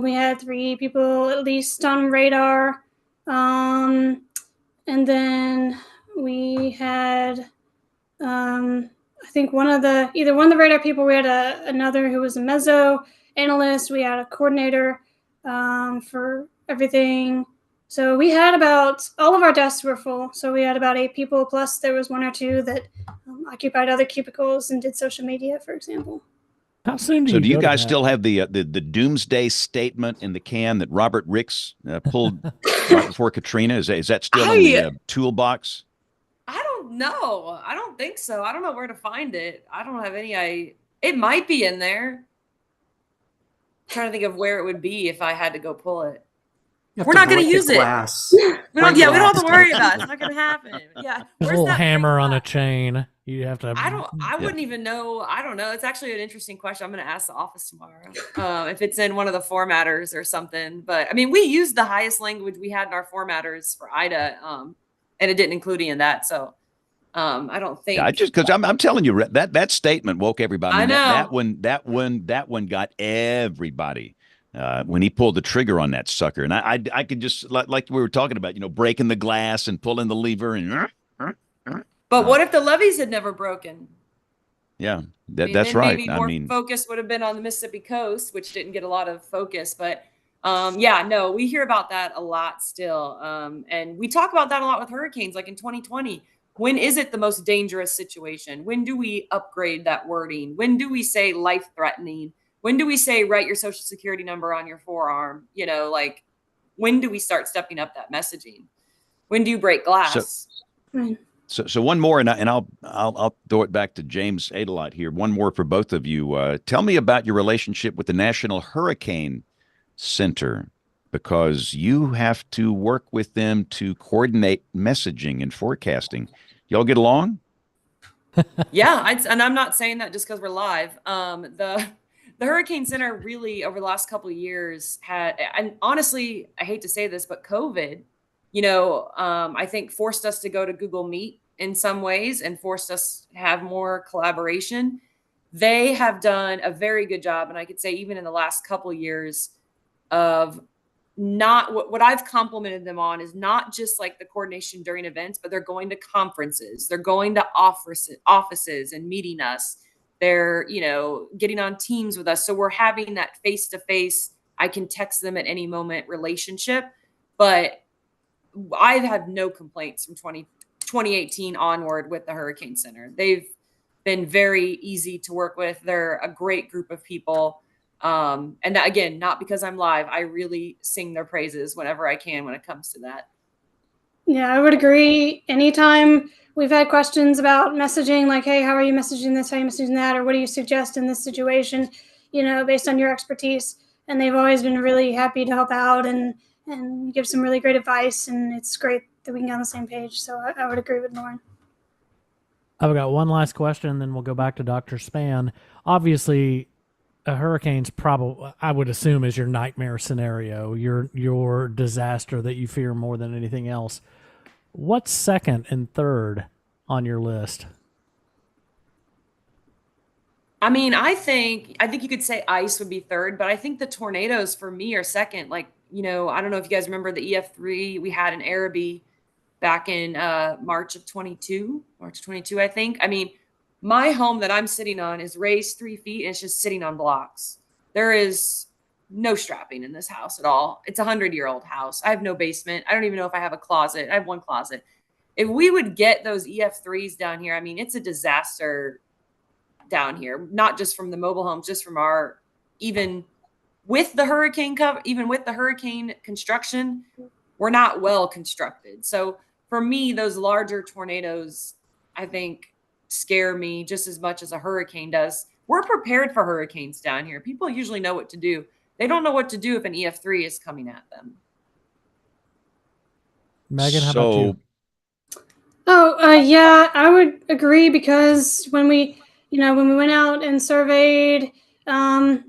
We had 3 people at least on radar. And then we had, I think either one of the radar people, we had another who was a meso analyst. We had a coordinator for everything. So we had all of our desks were full. So we had about 8 people, plus there was 1 or 2 that occupied other cubicles and did social media, for example. How soon do you guys still have the doomsday statement in the can that Robert Ricks pulled right before Katrina? Is that still in the toolbox? I don't know. I don't think so. I don't know where to find it. I don't have any. It might be in there. Trying to think of where it would be if I had to go pull it. We're not going to use it. We don't have to worry about it. It's not going to happen. Yeah. There's a little hammer on a chain. You have to. I wouldn't even know. I don't know. It's actually an interesting question. I'm going to ask the office tomorrow if it's in one of the formatters or something. But we used the highest language we had in our formatters for Ida, and it didn't include any of that. So I don't think. Yeah, because I'm telling you that statement woke everybody. I know that one got everybody when he pulled the trigger on that sucker. And I could just, like we were talking about, breaking the glass and pulling the lever and. But what if the levees had never broken? Yeah, Then that's right. maybe more focus would have been on the Mississippi coast, which didn't get a lot of focus. But no, we hear about that a lot still. And we talk about that a lot with hurricanes, like in 2020. When is it the most dangerous situation? When do we upgrade that wording? When do we say life threatening? When do we say write your social security number on your forearm? When do we start stepping up that messaging? When do you break glass? So one more, and I'll throw it back to James Adelot here. One more for both of you. Tell me about your relationship with the National Hurricane Center, because you have to work with them to coordinate messaging and forecasting. Y'all get along? Yeah, and I'm not saying that just because we're live. The Hurricane Center really over the last couple of years had, and honestly, I hate to say this, but COVID, I think forced us to go to Google Meet in some ways and forced us to have more collaboration. They have done a very good job, and I could say even in the last couple of years, of not what I've complimented them on is not just like the coordination during events, but they're going to conferences, they're going to offices and meeting us. They're, getting on teams with us. So we're having that face-to-face, I can text them at any moment relationship. But I've had no complaints from 2018 onward with the Hurricane Center. They've been very easy to work with. They're a great group of people. And that, again, not because I'm live, I really sing their praises whenever I can when it comes to that. Yeah, I would agree. Anytime we've had questions about messaging, like, hey, how are you messaging this? How are you messaging that? Or what do you suggest in this situation, based on your expertise? And they've always been really happy to help out and give some really great advice. And it's great that we can get on the same page. So I would agree with Lauren. I've got one last question, and then we'll go back to Dr. Span. Obviously, a hurricane's probably, I would assume, is your nightmare scenario, your disaster that you fear more than anything else. What's second and third on your list? I mean, I think you could say ice would be third, but I think the tornadoes for me are second. Like, I don't know if you guys remember the EF3 we had in Araby back in March 22, I think. I mean, my home that I'm sitting on is raised 3 feet and it's just sitting on blocks. There is no strapping in this house at all. It's a 100-year-old house. I have no basement. I don't even know if I have a closet. I have one closet. If we would get those EF3s down here, I mean, it's a disaster down here, not just from the mobile homes, just from our, even with the hurricane cover, even with the hurricane construction, we're not well constructed. So for me, those larger tornadoes, I think, scare me just as much as a hurricane does. We're prepared for hurricanes down here. People usually know what to do. They don't know what to do if an EF3 is coming at them. Megan, how about you? Yeah, I would agree, because when we went out and surveyed in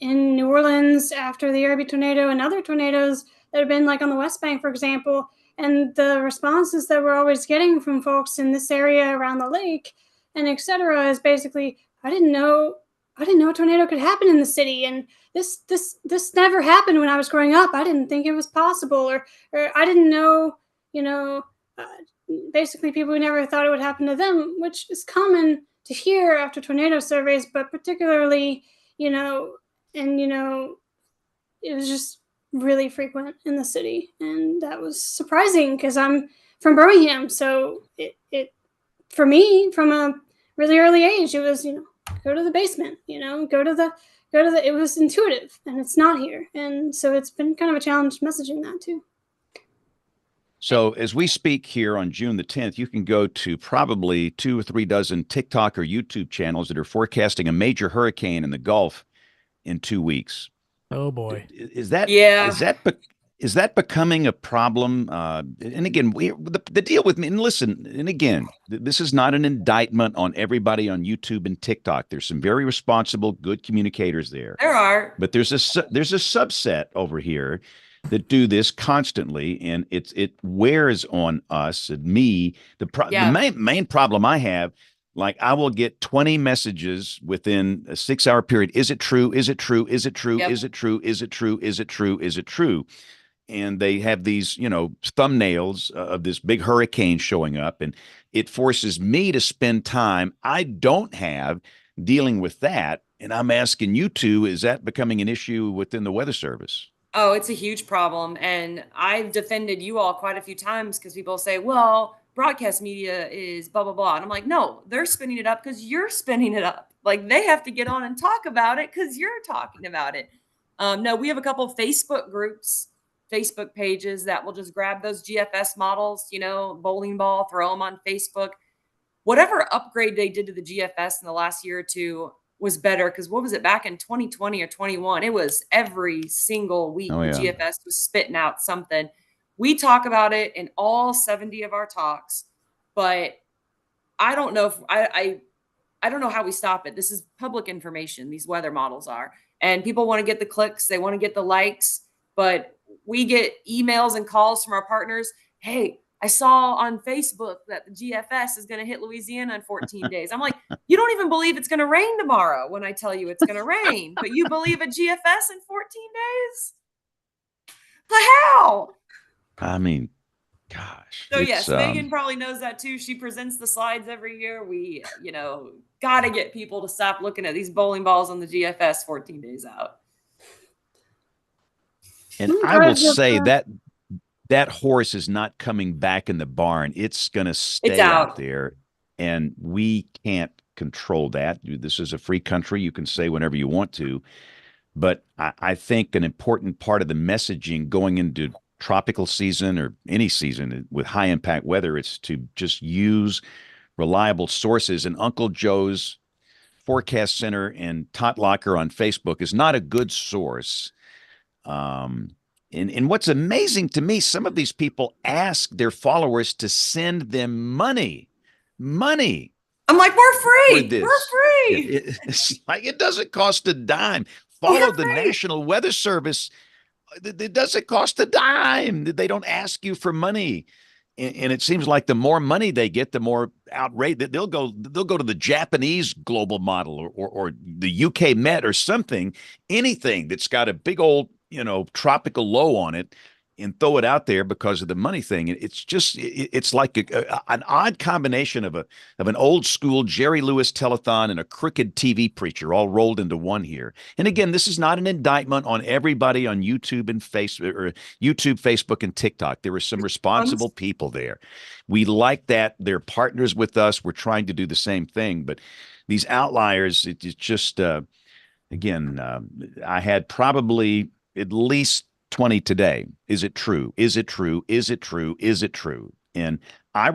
New Orleans after the Araby tornado and other tornadoes that have been like on the West Bank, for example, and the responses that we're always getting from folks in this area around the lake and et cetera is basically, I didn't know a tornado could happen in the city, and this never happened when I was growing up. I didn't think it was possible, or I didn't know, basically people who never thought it would happen to them, which is common to hear after tornado surveys, but particularly, it was just really frequent in the city. And that was surprising because I'm from Birmingham. So it for me, from a really early age, it was, go to the basement, go to the, it was intuitive, and it's not here. And so it's been kind of a challenge messaging that too. So as we speak here on June the 10th, you can go to probably 2 or 3 dozen TikTok or YouTube channels that are forecasting a major hurricane in the Gulf in 2 weeks. Oh boy. Is that becoming a problem? And again, the deal with me, and listen, and again, this is not an indictment on everybody on YouTube and TikTok. There's some very responsible, good communicators there. There are. But there's a subset over here that do this constantly, and it wears on us and me. The main problem I have, Like I will get 20 messages within a 6-hour period. Is it true? Is it true? Is it true? Yep. Is it true? Is it true? Is it true? Is it true? And they have these, thumbnails of this big hurricane showing up, and it forces me to spend time I don't have dealing with that. And I'm asking you two, is that becoming an issue within the Weather Service? Oh, it's a huge problem. And I've defended you all quite a few times because people say, well, broadcast media is blah, blah, blah. And I'm like, no, they're spinning it up because you're spinning it up. Like they have to get on and talk about it because you're talking about it. No, we have a couple of Facebook groups, Facebook pages that will just grab those GFS models, bowling ball, throw them on Facebook. Whatever upgrade they did to the GFS in the last year or two was better, because what was it back in 2020 or 21? It was every single week Oh, the yeah. GFS was spitting out something. We talk about it in all 70 of our talks, but I don't know if I don't know how we stop it. This is public information. These weather models are, and people want to get the clicks. They want to get the likes, but we get emails and calls from our partners. Hey, I saw on Facebook that the GFS is going to hit Louisiana in 14 days. I'm like, you don't even believe it's going to rain tomorrow when I tell you it's going to rain, but you believe a GFS in 14 days? How? I mean, gosh. So yes, Megan probably knows that too. She presents the slides every year. We, got to get people to stop looking at these bowling balls on the GFS 14 days out. And I will say that horse is not coming back in the barn. It's going to stay out there, and we can't control that. This is a free country. You can say whenever you want to. But I think an important part of the messaging going into tropical season or any season with high impact weather, it's to just use reliable sources. And Uncle Joe's Forecast Center and Tot Locker on Facebook is not a good source. And what's amazing to me, some of these people ask their followers to send them money. I'm like, we're free. We're free. It's like it doesn't cost a dime. Follow the National Weather Service. It doesn't cost a dime. They don't ask you for money. And it seems like the more money they get, the more outraged they'll go to the Japanese global model or the UK Met or something, anything that's got a big old, tropical low on it, and throw it out there because of the money thing. It's just, it's like an odd combination of an old school Jerry Lewis telethon and a crooked TV preacher all rolled into one here. And again, this is not an indictment on everybody on YouTube and Facebook and TikTok. There were some responsible people there. We like that. They're partners with us. We're trying to do the same thing, but these outliers, it's just, again, I had probably at least 20 today. Is it true? Is it true? Is it true? Is it true? And I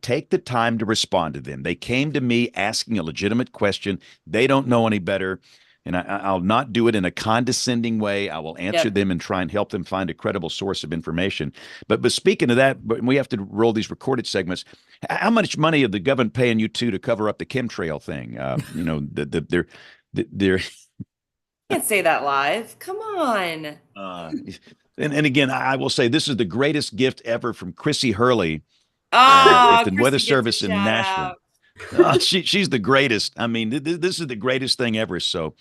take the time to respond to them. They came to me asking a legitimate question. They don't know any better. And I'll not do it in a condescending way. I will answer them and try and help them find a credible source of information. But speaking of that, but we have to roll these recorded segments. How much money is the government paying you two to cover up the chemtrail thing? They're Can't say that live. Come on. And again, I will say this is the greatest gift ever from Chrissy Hurley with the Weather Service in Nashville. She's the greatest. I mean, this is the greatest thing ever. So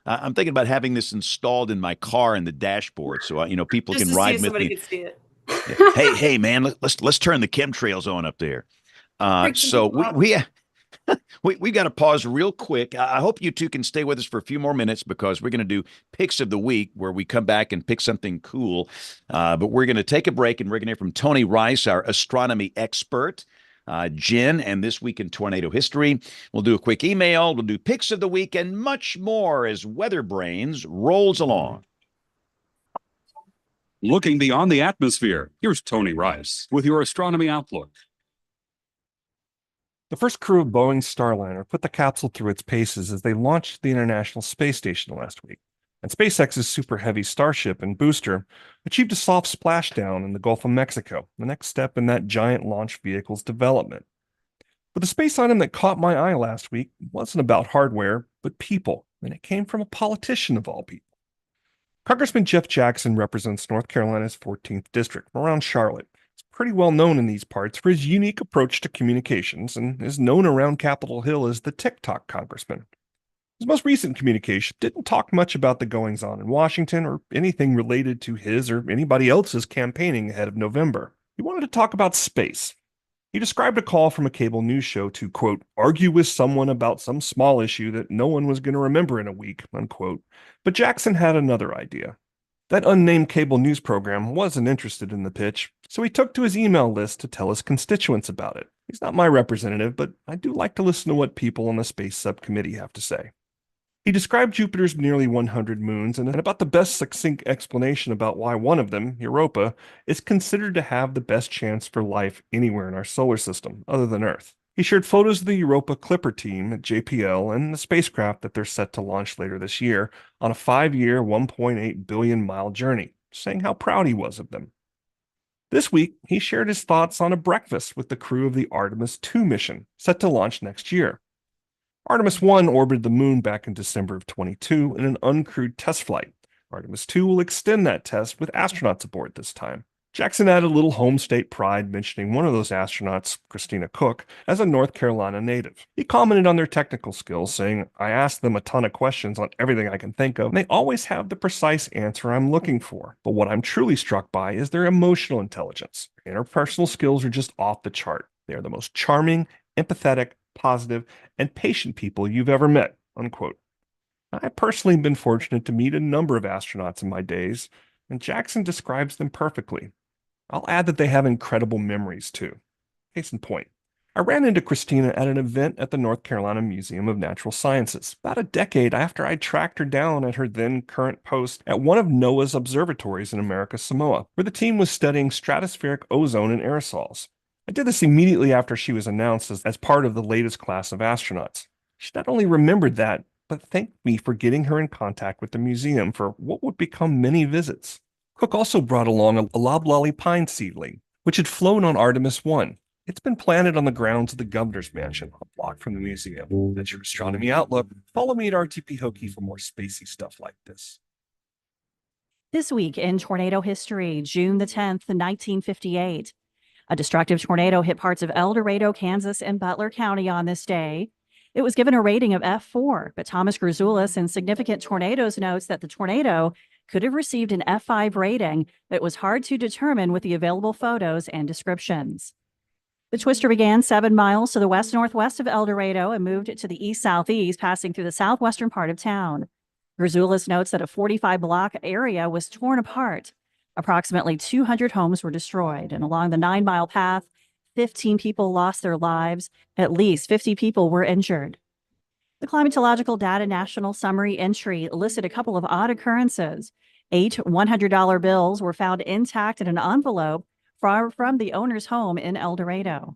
I'm thinking about having this installed in my car in the dashboard, so people Just can to ride see if with me. Somebody can see it. Hey, man, let's turn the chemtrails on up there. So we got to pause real quick. I hope you two can stay with us for a few more minutes because we're going to do picks of the week where we come back and pick something cool. But we're going to take a break and we're going to hear from Tony Rice, our astronomy expert, Jen, and This Week in Tornado History. We'll do a quick email. We'll do picks of the week and much more as WeatherBrains rolls along. Looking beyond the atmosphere, here's Tony Rice with your astronomy outlook. The first crew of Boeing's Starliner put the capsule through its paces as they launched the International Space Station last week, and SpaceX's Super Heavy Starship and booster achieved a soft splashdown in the Gulf of Mexico, the next step in that giant launch vehicle's development. But the space item that caught my eye last week wasn't about hardware, but people, and it came from a politician of all people. Congressman Jeff Jackson represents North Carolina's 14th District, around Charlotte, He's pretty well known in these parts for his unique approach to communications and is known around Capitol Hill as the TikTok congressman. His most recent communication didn't talk much about the goings-on in Washington or anything related to his or anybody else's campaigning ahead of November. He wanted to talk about space. He described a call from a cable news show to, quote, argue with someone about some small issue that no one was going to remember in a week, unquote. But Jackson had another idea. That unnamed cable news program wasn't interested in the pitch, so he took to his email list to tell his constituents about it. He's not my representative, but I do like to listen to what people on the space subcommittee have to say. He described Jupiter's nearly 100 moons and about the best succinct explanation about why one of them, Europa, is considered to have the best chance for life anywhere in our solar system, other than Earth. He shared photos of the Europa Clipper team at JPL and the spacecraft that they're set to launch later this year on a 5-year, 1.8 billion mile journey, saying how proud he was of them. This week, he shared his thoughts on a breakfast with the crew of the Artemis 2 mission, set to launch next year. Artemis 1 orbited the moon back in December of 22 in an uncrewed test flight. Artemis 2 will extend that test with astronauts aboard this time. Jackson added a little home state pride, mentioning one of those astronauts, Christina Cook, as a North Carolina native. He commented on their technical skills, saying, I asked them a ton of questions on everything I can think of, and they always have the precise answer I'm looking for. But what I'm truly struck by is their emotional intelligence. Their interpersonal skills are just off the chart. They are the most charming, empathetic, positive, and patient people you've ever met, unquote. I've personally been fortunate to meet a number of astronauts in my days, and Jackson describes them perfectly. I'll add that they have incredible memories, too. Case in point, I ran into Christina at an event at the North Carolina Museum of Natural Sciences, about a decade after I tracked her down at her then current post at one of NOAA's observatories in American Samoa, where the team was studying stratospheric ozone and aerosols. I did this immediately after she was announced as part of the latest class of astronauts. She not only remembered that, but thanked me for getting her in contact with the museum for what would become many visits. Cook also brought along a loblolly pine seedling, which had flown on Artemis 1. It's been planted on the grounds of the governor's mansion, a block from the museum. That's your astronomy outlook. Follow me at RTP Hokie for more spacey stuff like this. This week in tornado history, June the 10th, 1958. A destructive tornado hit parts of El Dorado, Kansas, and Butler County on this day. It was given a rating of F4, but Thomas Grzoulis in Significant Tornadoes notes that the tornado could have received an F5 rating, but it was hard to determine with the available photos and descriptions. The twister began 7 miles to the west-northwest of El Dorado and moved to the east-southeast, passing through the southwestern part of town. Grzoulis notes that a 45-block area was torn apart. Approximately 200 homes were destroyed, and along the 9-mile path, 15 people lost their lives. At least 50 people were injured. The Climatological Data National Summary entry listed a couple of odd occurrences. 8 $100 bills were found intact in an envelope from the owner's home in El Dorado.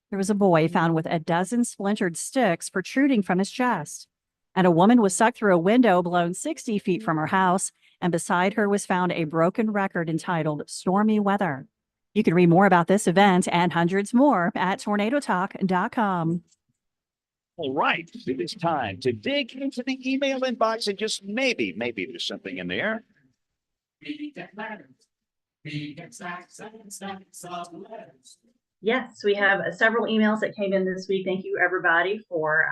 There was a boy found with a dozen splintered sticks protruding from his chest. And a woman was sucked through a window blown 60 feet from her house, and beside her was found a broken record entitled Stormy Weather. You can read more about this event and hundreds more at tornadotalk.com. All right, it is time to dig into the email inbox and just maybe there's something in there. Yes, we have several emails that came in this week. Thank you, everybody, for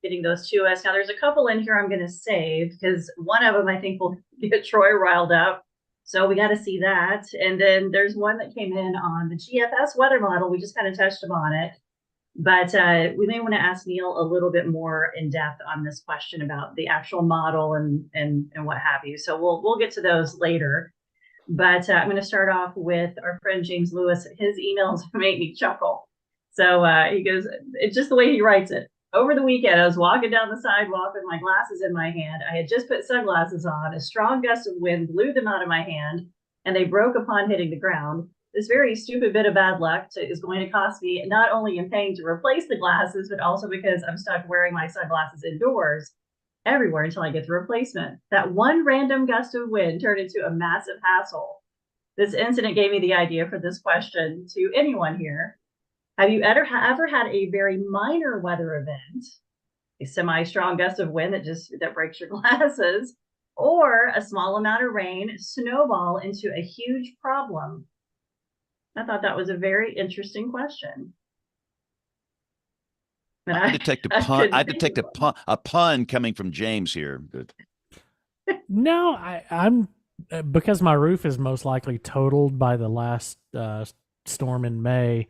getting those to us. Now, there's a couple in here I'm going to save because one of them I think will get Troy riled up. So we got to see that. And then there's one that came in on the GFS weather model. We just kind of touched upon it. But we may want to ask Neil a little bit more in depth on this question about the actual model and what have you. So we'll get to those later. But I'm going to start off with our friend James Lewis. His emails make me chuckle. So he goes, it's just the way he writes it. Over the weekend, I was walking down the sidewalk with my glasses in my hand. I had just put sunglasses on. A strong gust of wind blew them out of my hand, and they broke upon hitting the ground. This very stupid bit of bad luck is going to cost me not only in paying to replace the glasses, but also because I'm stuck wearing my sunglasses indoors everywhere until I get the replacement. That one random gust of wind turned into a massive hassle. This incident gave me the idea for this question to anyone here. Have you ever had a very minor weather event, a semi-strong gust of wind that breaks your glasses, or a small amount of rain snowball into a huge problem? I thought that was a very interesting question. And I detect a pun. I detect a pun coming from James here. No, I'm because my roof is most likely totaled by the last storm in May.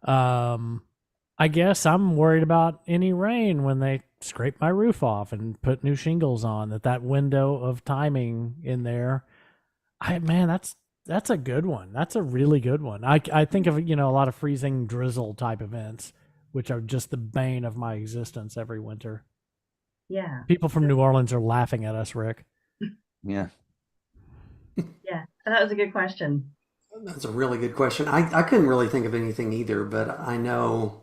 I guess I'm worried about any rain when they scrape my roof off and put new shingles on. That window of timing in there. Man, that's a good one. That's a really good one. I think of a lot of freezing drizzle type events, which are just the bane of my existence every winter. Yeah. People from New Orleans are laughing at us, Rick. Yeah. Yeah, that was a good question. That's a really good question. I couldn't really think of anything either, but I know,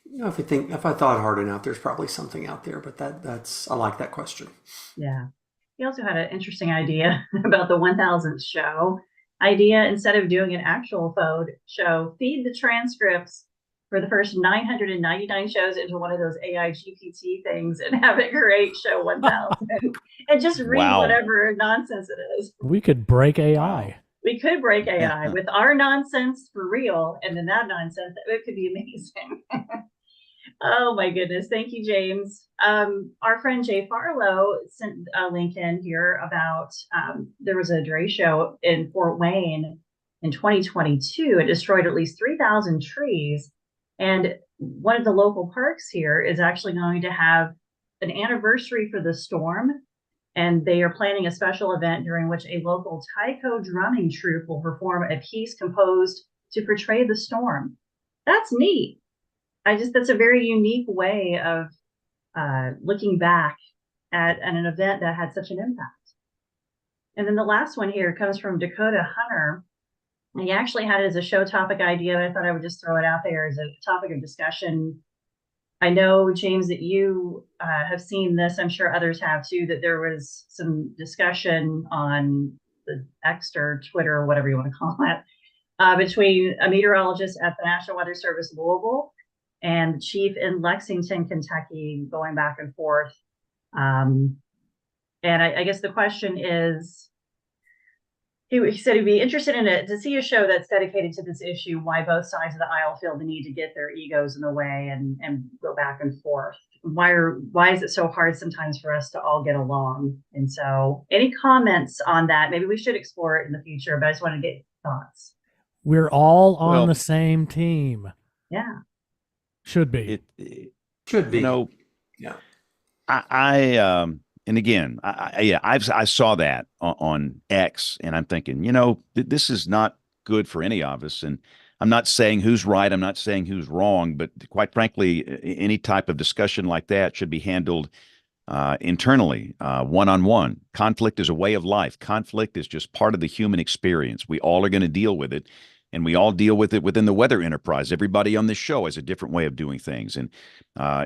if I thought hard enough, there's probably something out there. But that's I like that question. Yeah. He also had an interesting idea about the 1000th show idea. Instead of doing an actual show, feed the transcripts for the first 999 shows into one of those AI GPT things and have it create show 1000 and just read whatever nonsense it is. We could break AI. Wow. We could break AI with our nonsense for real, and then that nonsense, it could be amazing. Oh my goodness. Thank you, James. Our friend Jay Farlow sent a link in here about there was a dray show in Fort Wayne in 2022. It destroyed at least 3,000 trees. And one of the local parks here is actually going to have an anniversary for the storm. And they are planning a special event during which a local taiko drumming troupe will perform a piece composed to portray the storm. That's neat. That's a very unique way of looking back at an event that had such an impact. And then the last one here comes from Dakota Hunter. He actually had it as a show topic idea, but I thought I would just throw it out there as a topic of discussion. I know, James, that you have seen this. I'm sure others have too, that there was some discussion on the X or Twitter or whatever you want to call it, between a meteorologist at the National Weather Service Louisville and the chief in Lexington, Kentucky, going back and forth. And I guess the question is, he said he'd be interested in it to see a show that's dedicated to this issue, why both sides of the aisle feel the need to get their egos in the way and go back and forth. Why is it so hard sometimes for us to all get along? And so any comments on that? Maybe we should explore it in the future, but I just want to get thoughts. We're all on the same team. Yeah. Should be. It should be. Yeah. And again, I saw that on X, and I'm thinking, this is not good for any of us. And I'm not saying who's right, I'm not saying who's wrong, but quite frankly, any type of discussion like that should be handled internally, one-on-one. Conflict is a way of life. Conflict is just part of the human experience. We all are going to deal with it. And we all deal with it within the weather enterprise. Everybody on this show has a different way of doing things. And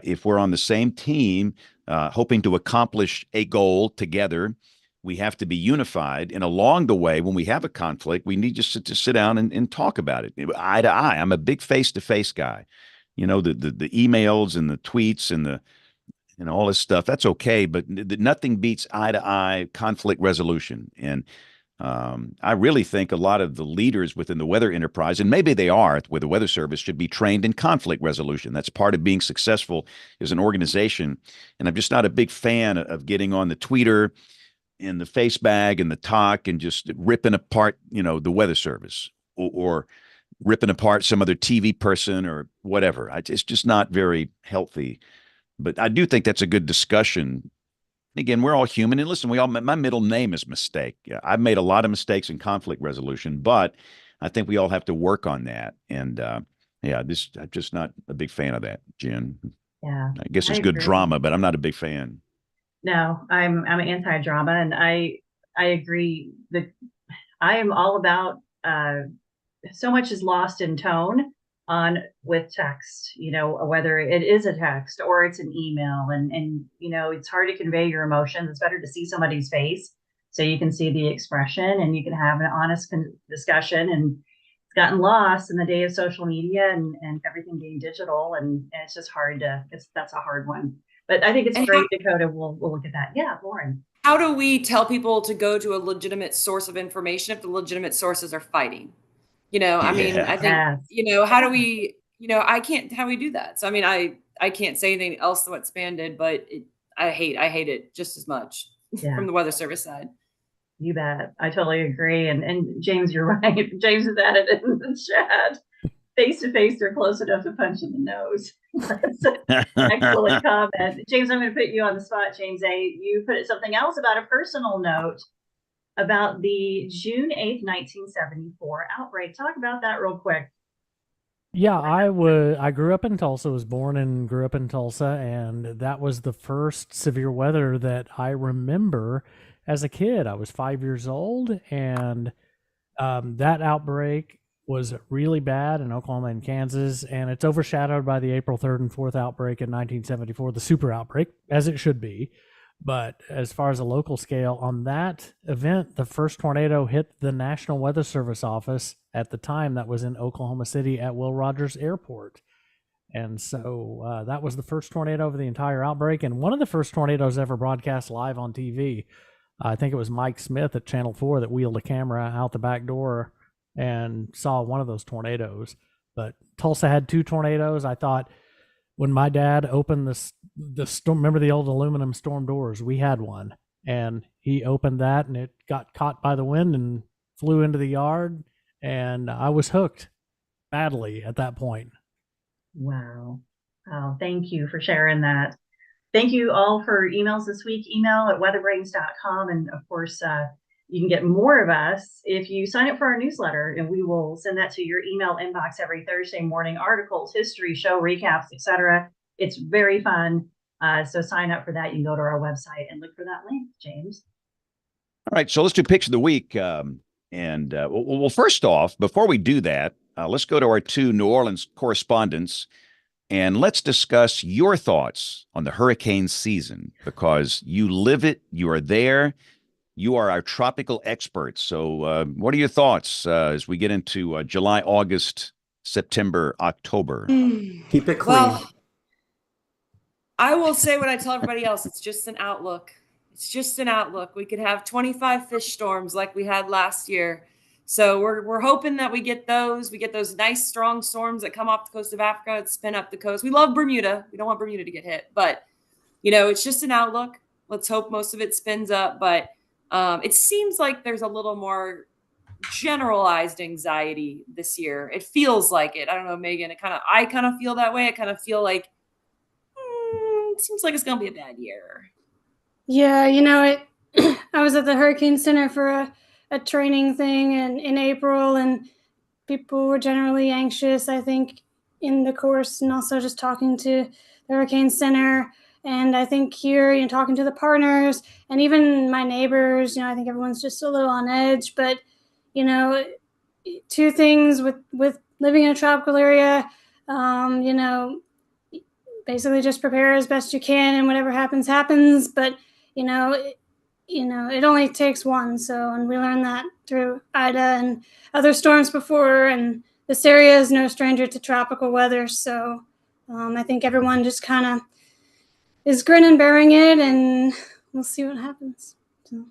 if we're on the same team, hoping to accomplish a goal together, we have to be unified. And along the way, when we have a conflict, we need just to sit down and talk about it eye to eye. I'm a big face-to-face guy. The emails and the tweets and all this stuff, that's okay. But nothing beats eye-to-eye conflict resolution. And I really think a lot of the leaders within the weather enterprise, and maybe they are with the Weather Service, should be trained in conflict resolution. That's part of being successful as an organization. And I'm just not a big fan of getting on the Twitter and the face bag and the talk and just ripping apart, the Weather Service or ripping apart some other TV person or whatever. It's just not very healthy. But I do think that's a good discussion. Again, we're all human. And listen, my middle name is Mistake. Yeah, I've made a lot of mistakes in conflict resolution, but I think we all have to work on that. And I'm just not a big fan of that, Jen. Yeah. I guess it's good drama, but I'm not a big fan. No, I'm anti-drama, and I agree that I am all about so much is lost in tone with text, whether it is a text or it's an email, and it's hard to convey your emotions. It's better to see somebody's face so you can see the expression and you can have an honest discussion. And it's gotten lost in the day of social media and everything being digital, and it's just hard that's a hard one. But I think it's great, Dakota. We'll look at that. Yeah, Lauren. How do we tell people to go to a legitimate source of information if the legitimate sources are fighting? I mean, I think, Yes. how do we, how do we do that? So, I mean, I can't say anything else to what Span did, but I hate it just as much Yeah. from the Weather Service side. You bet. I totally agree. And James, you're right. James has added in the chat. Face to face, they're close enough to punch in the nose. That's an excellent comment. James, I'm going to put you on the spot, James A. You put something else about a personal note about the June 8th, 1974 outbreak. Talk about that real quick. Yeah, I grew up in Tulsa, was born and grew up in Tulsa, and that was the first severe weather that I remember as a kid. I was 5 years old, and that outbreak was really bad in Oklahoma and Kansas, and it's overshadowed by the April 3rd and 4th outbreak in 1974, the super outbreak, as it should be. But as far as a local scale, on that event, the first tornado hit the National Weather Service office at the time that was in Oklahoma City at Will Rogers Airport. And so that was the first tornado of the entire outbreak, and one of the first tornadoes ever broadcast live on TV. I think it was Mike Smith at Channel 4 that wheeled a camera out the back door and saw one of those tornadoes. But Tulsa had 2 tornadoes. I thought when my dad opened the storm, remember the old aluminum storm doors? We had one, and he opened that, and it got caught by the wind and flew into the yard, and I was hooked badly at that point. Wow. Oh, thank you for sharing that. Thank you all for emails this week. Email at weatherbrains.com. And of course, you can get more of us if you sign up for our newsletter, and we will send that to your email inbox every Thursday morning. Articles, history, show recaps, etc. It's very fun. So sign up for that. You can go to our website and look for that link, James. All right, so let's do Picks of the Week. Well, first off, before we do that, let's go to our 2 New Orleans correspondents, and let's discuss your thoughts on the hurricane season, because you live it, you are there, you are our tropical experts. So what are your thoughts as we get into July, August, September, October? Keep it clean. Well, I will say what I tell everybody else. It's just an outlook. It's just an outlook. We could have 25 fish storms like we had last year. So we're hoping that we get those. We get those nice, strong storms that come off the coast of Africa and spin up the coast. We love Bermuda. We don't want Bermuda to get hit. But, it's just an outlook. Let's hope most of it spins up. But it seems like there's a little more generalized anxiety this year. It feels like it. I don't know, Megan. I kind of feel that way. I kind of feel like it seems like it's going to be a bad year. Yeah, I was at the Hurricane Center for a training thing in April, and people were generally anxious, I think, in the course, and also just talking to the Hurricane Center. And I think here, talking to the partners and even my neighbors, I think everyone's just a little on edge. But, 2 things with living in a tropical area, basically just prepare as best you can, and whatever happens, happens. But, it only takes one. So, and we learned that through Ida and other storms before, and this area is no stranger to tropical weather. So I think everyone just kind of is grinning, bearing it, and we'll see what happens. So.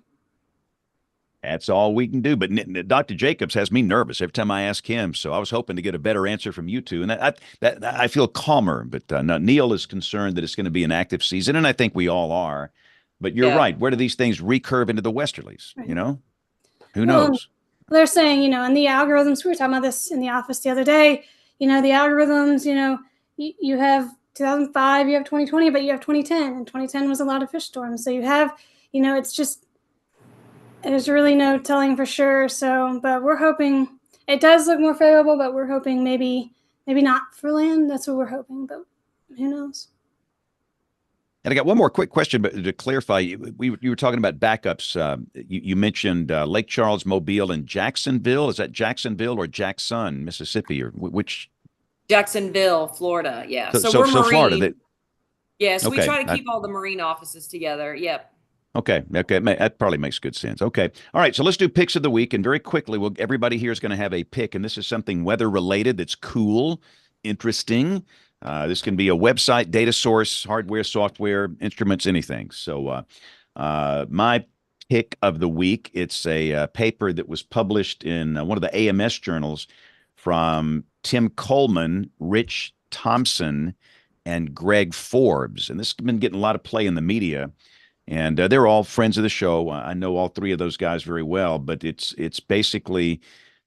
That's all we can do. But Dr. Jacobs has me nervous every time I ask him. So I was hoping to get a better answer from you 2. And that I feel calmer. But Neil is concerned that it's going to be an active season, and I think we all are. But you're right. Where do these things recurve into the westerlies? Right. Who knows? They're saying, in the algorithms, we were talking about this in the office the other day, the algorithms, you have 2005, you have 2020, but you have 2010, and 2010 was a lot of fish storms. So you have, it's just, there's really no telling for sure. So, but we're hoping it does look more favorable, but we're hoping maybe not for land. That's what we're hoping, but who knows? And I got one more quick question, but to clarify, you were talking about backups. You mentioned Lake Charles, Mobile, and Jacksonville. Is that Jacksonville or Jackson, Mississippi, or which? Jacksonville, Florida. Yeah. So we're Marine. Florida. So we try to keep all the Marine offices together. Yep. Okay. That probably makes good sense. Okay. All right. So let's do picks of the week, and very quickly, everybody here is going to have a pick, and this is something weather related that's cool, interesting. This can be a website, data source, hardware, software, instruments, anything. So my pick of the week, it's a paper that was published in one of the AMS journals from Tim Coleman, Rich Thompson, and Greg Forbes. And this has been getting a lot of play in the media. And they're all friends of the show. I know all three of those guys very well, but it's basically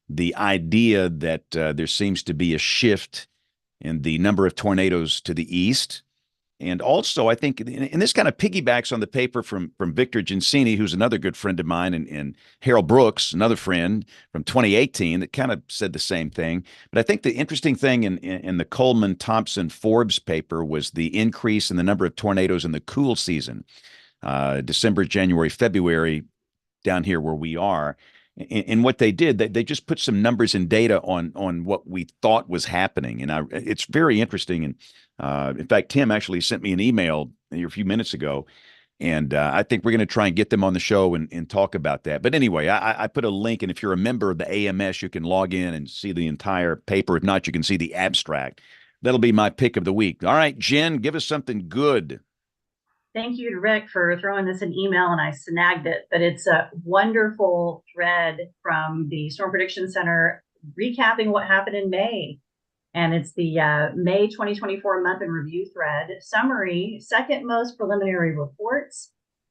the idea that there seems to be a shift in the number of tornadoes to the east. And also, I think, and this kind of piggybacks on the paper from Victor Gincini, who's another good friend of mine, and Harold Brooks, another friend from 2018, that kind of said the same thing. But I think the interesting thing in the Coleman, Thompson, Forbes paper was the increase in the number of tornadoes in the cool season, December, January, February, down here where we are. And what they did, they just put some numbers and data on what we thought was happening. And it's very interesting. And in fact, Tim actually sent me an email a few minutes ago. And I think we're going to try and get them on the show and talk about that. But anyway, I put a link. And if you're a member of the AMS, you can log in and see the entire paper. If not, you can see the abstract. That'll be my pick of the week. All right, Jen, give us something good. Thank you to Rick for throwing this in email, and I snagged it. But it's a wonderful thread from the Storm Prediction Center recapping what happened in May. And it's the May 2024 month in review thread. Summary: second most preliminary reports,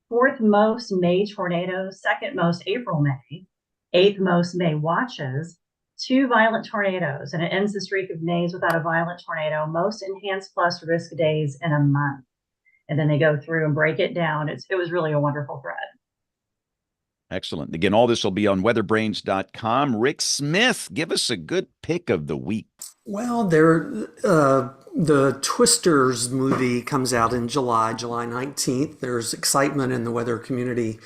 fourth most May tornadoes, second most April May, eighth most May watches, 2 violent tornadoes, and it ends the streak of Mays without a violent tornado, most enhanced plus risk days in a month. And then they go through and break it down. It was really a wonderful thread. Excellent. Again, all this will be on weatherbrains.com. Rick Smith, give us a good pick of the week. Well, the Twisters movie comes out in July 19th. There's excitement in the weather community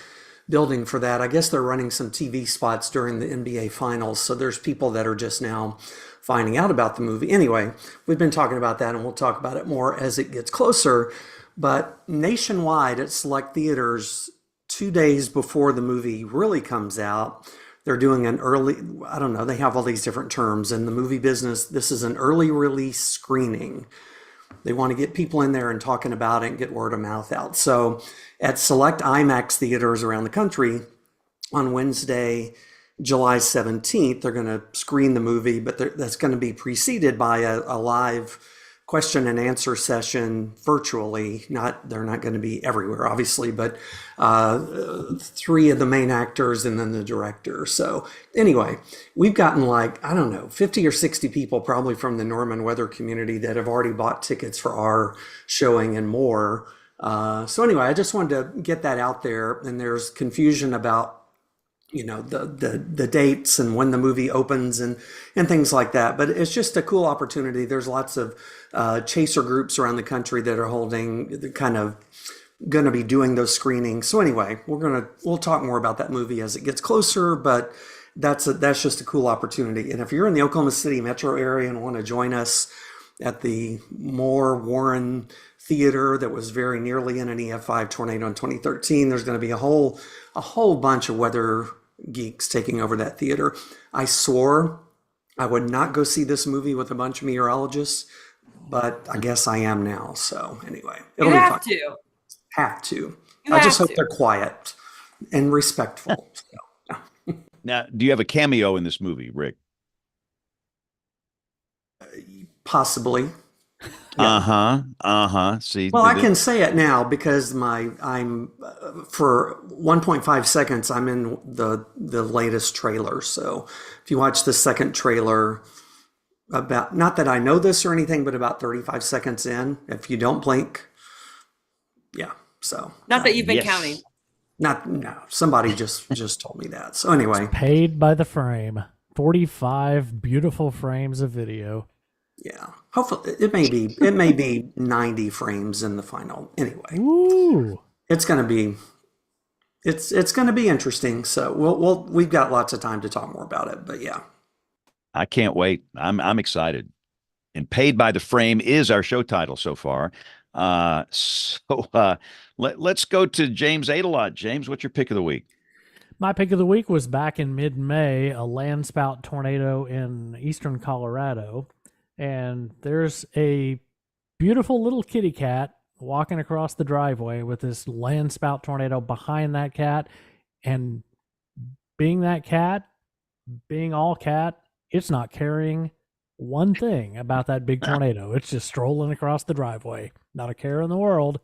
building for that. I guess they're running some TV spots during the NBA Finals, so there's people that are just now finding out about the movie. Anyway, we've been talking about that, and we'll talk about it more as it gets closer. But nationwide at select theaters, 2 days before the movie really comes out, they're doing an early, I don't know, they have all these different terms in the movie business. This is an early release screening. They want to get people in there and talking about it and get word of mouth out. So at select IMAX theaters around the country on Wednesday, July 17th, they're going to screen the movie, but that's going to be preceded by a live question and answer session virtually. They're not going to be everywhere, obviously, but 3 of the main actors and then the director. So anyway, we've gotten 50 or 60 people probably from the Norman weather community that have already bought tickets for our showing and more. So anyway, I just wanted to get that out there. And there's confusion about the dates and when the movie opens and things like that. But it's just a cool opportunity. There's lots of chaser groups around the country that are holding, kind of going to be doing those screenings. So anyway, we'll talk more about that movie as it gets closer, but that's just a cool opportunity. And if you're in the Oklahoma City metro area and want to join us at the Moore Warren Theater that was very nearly in an EF5 tornado in 2013, there's going to be a whole bunch of weather geeks taking over that theater. I swore I would not go see this movie with a bunch of meteorologists, but I guess I am now. So anyway, you have to. Have to. I just hope they're quiet and respectful. Now, do you have a cameo in this movie, Rick? Possibly. Yeah. See, well, I can say it now because I'm for 1.5 seconds. I'm in the latest trailer. So if you watch the second trailer, about, not that I know this or anything, but about 35 seconds in, if you don't blink, yeah. So not that you've been counting. No, somebody just told me that. So anyway, it's paid by the frame. 45 beautiful frames of video. Yeah, hopefully it may be 90 frames in the final. Anyway, Ooh. It's gonna be interesting. So we've got lots of time to talk more about it. But yeah, I can't wait. I'm excited. And Paid by the Frame is our show title so far. Let's go to James Adelot. James, what's your pick of the week? My pick of the week was back in mid-May, a landspout tornado in eastern Colorado. And there's a beautiful little kitty cat walking across the driveway with this landspout tornado behind that cat. And being that cat, being all cat, it's not carrying one thing about that big tornado. It's just strolling across the driveway. Not a care in the world.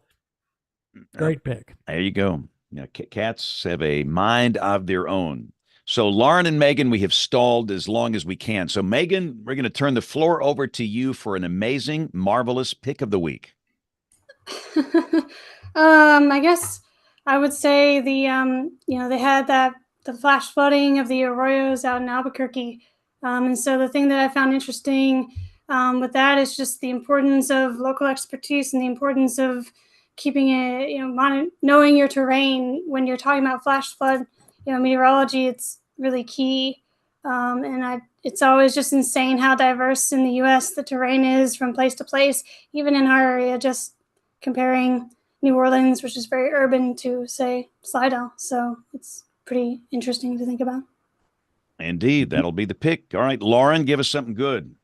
Great pick. There you go. Yeah, cats have a mind of their own. So Lauren and Megan, we have stalled as long as we can. So Megan, we're going to turn the floor over to you for an amazing, marvelous pick of the week. I guess I would say they had the flash flooding of the arroyos out in Albuquerque. And so the thing that I found interesting with that is just the importance of local expertise and the importance of keeping it, knowing your terrain when you're talking about flash flood, meteorology, it's really key. It's always just insane how diverse in the U.S. the terrain is from place to place, even in our area, just comparing New Orleans, which is very urban, to, say, Slidell. So it's pretty interesting to think about. Indeed, that'll be the pick. All right, Lauren, give us something good.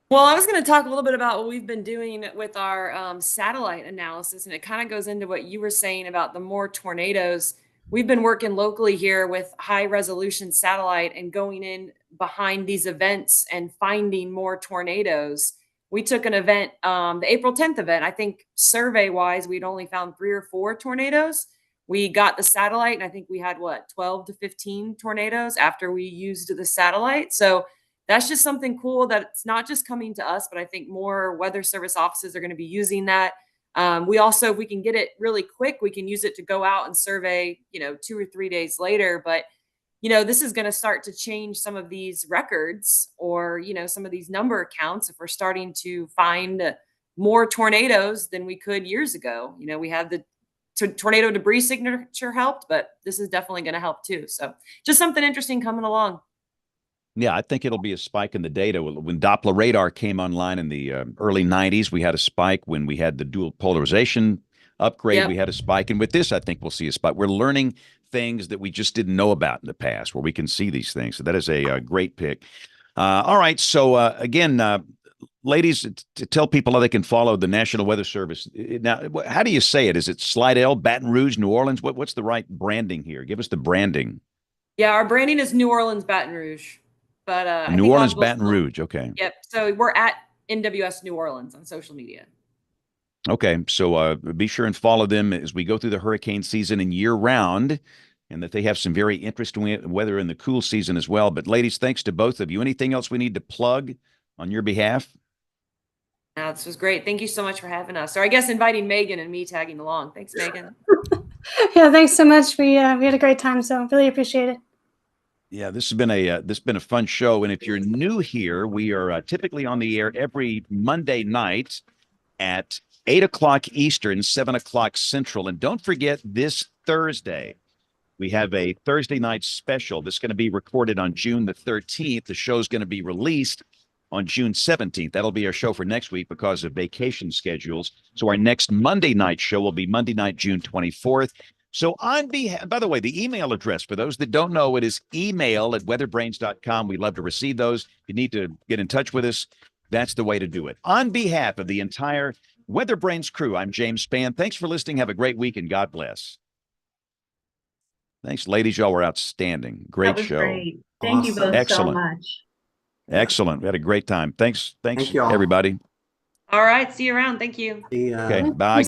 Well, I was going to talk a little bit about what we've been doing with our satellite analysis, and it kind of goes into what you were saying about the more tornadoes. We've been working locally here with high resolution satellite and going in behind these events and finding more tornadoes. We took an event, the April 10th event. I think survey wise, we'd only found 3 or 4 tornadoes. We got the satellite, and I think we had 12 to 15 tornadoes after we used the satellite. So that's just something cool that it's not just coming to us, but I think more weather service offices are going to be using that. We also, if we can get it really quick, we can use it to go out and survey, 2 or 3 days later. But, this is going to start to change some of these records or, some of these number counts if we're starting to find more tornadoes than we could years ago. We have the tornado debris signature helped, but this is definitely going to help too. So just something interesting coming along. Yeah, I think it'll be a spike in the data. When Doppler radar came online in the early 90s, we had a spike. When we had the dual polarization upgrade, Yep. we had a spike. And with this, I think we'll see a spike. We're learning things that we just didn't know about in the past where we can see these things. So that is a great pick. All right. So again, ladies, to tell people how they can follow the National Weather Service. Now, how do you say it? Is it Slidell, Baton Rouge, New Orleans? What's the right branding here? Give us the branding. Yeah, our branding is New Orleans, Baton Rouge. But I New think Orleans, Baton Rouge. Okay. Yep. So we're at NWS New Orleans on social media. Okay. So be sure and follow them as we go through the hurricane season and year round, and that they have some very interesting weather in the cool season as well. But ladies, thanks to both of you. Anything else we need to plug on your behalf? This was great. Thank you so much for having us. Or I guess inviting Megan and me tagging along. Thanks, Megan. Yeah, thanks so much. We had a great time, so really appreciate it. Yeah, this has been a fun show. And if you're new here, we are typically on the air every Monday night at 8 o'clock Eastern, 7 o'clock Central. And don't forget, this Thursday, we have a Thursday night special that's going to be recorded on June the 13th. The show's going to be released on June 17th. That'll be our show for next week because of vacation schedules. So our next Monday night show will be Monday night, June 24th. So on behalf, by the way, the email address for those that don't know, it is email@weatherbrains.com. We'd love to receive those. If you need to get in touch with us, that's the way to do it. On behalf of the entire WeatherBrains crew, I'm James Spann. Thanks for listening. Have a great week and God bless. Thanks, ladies. Y'all were outstanding. Great show. Great. Thank you both Excellent. so much. Excellent. We had a great time. Thanks, Thank y'all. everybody. All right. See you around. Thank you. The, Okay, bye.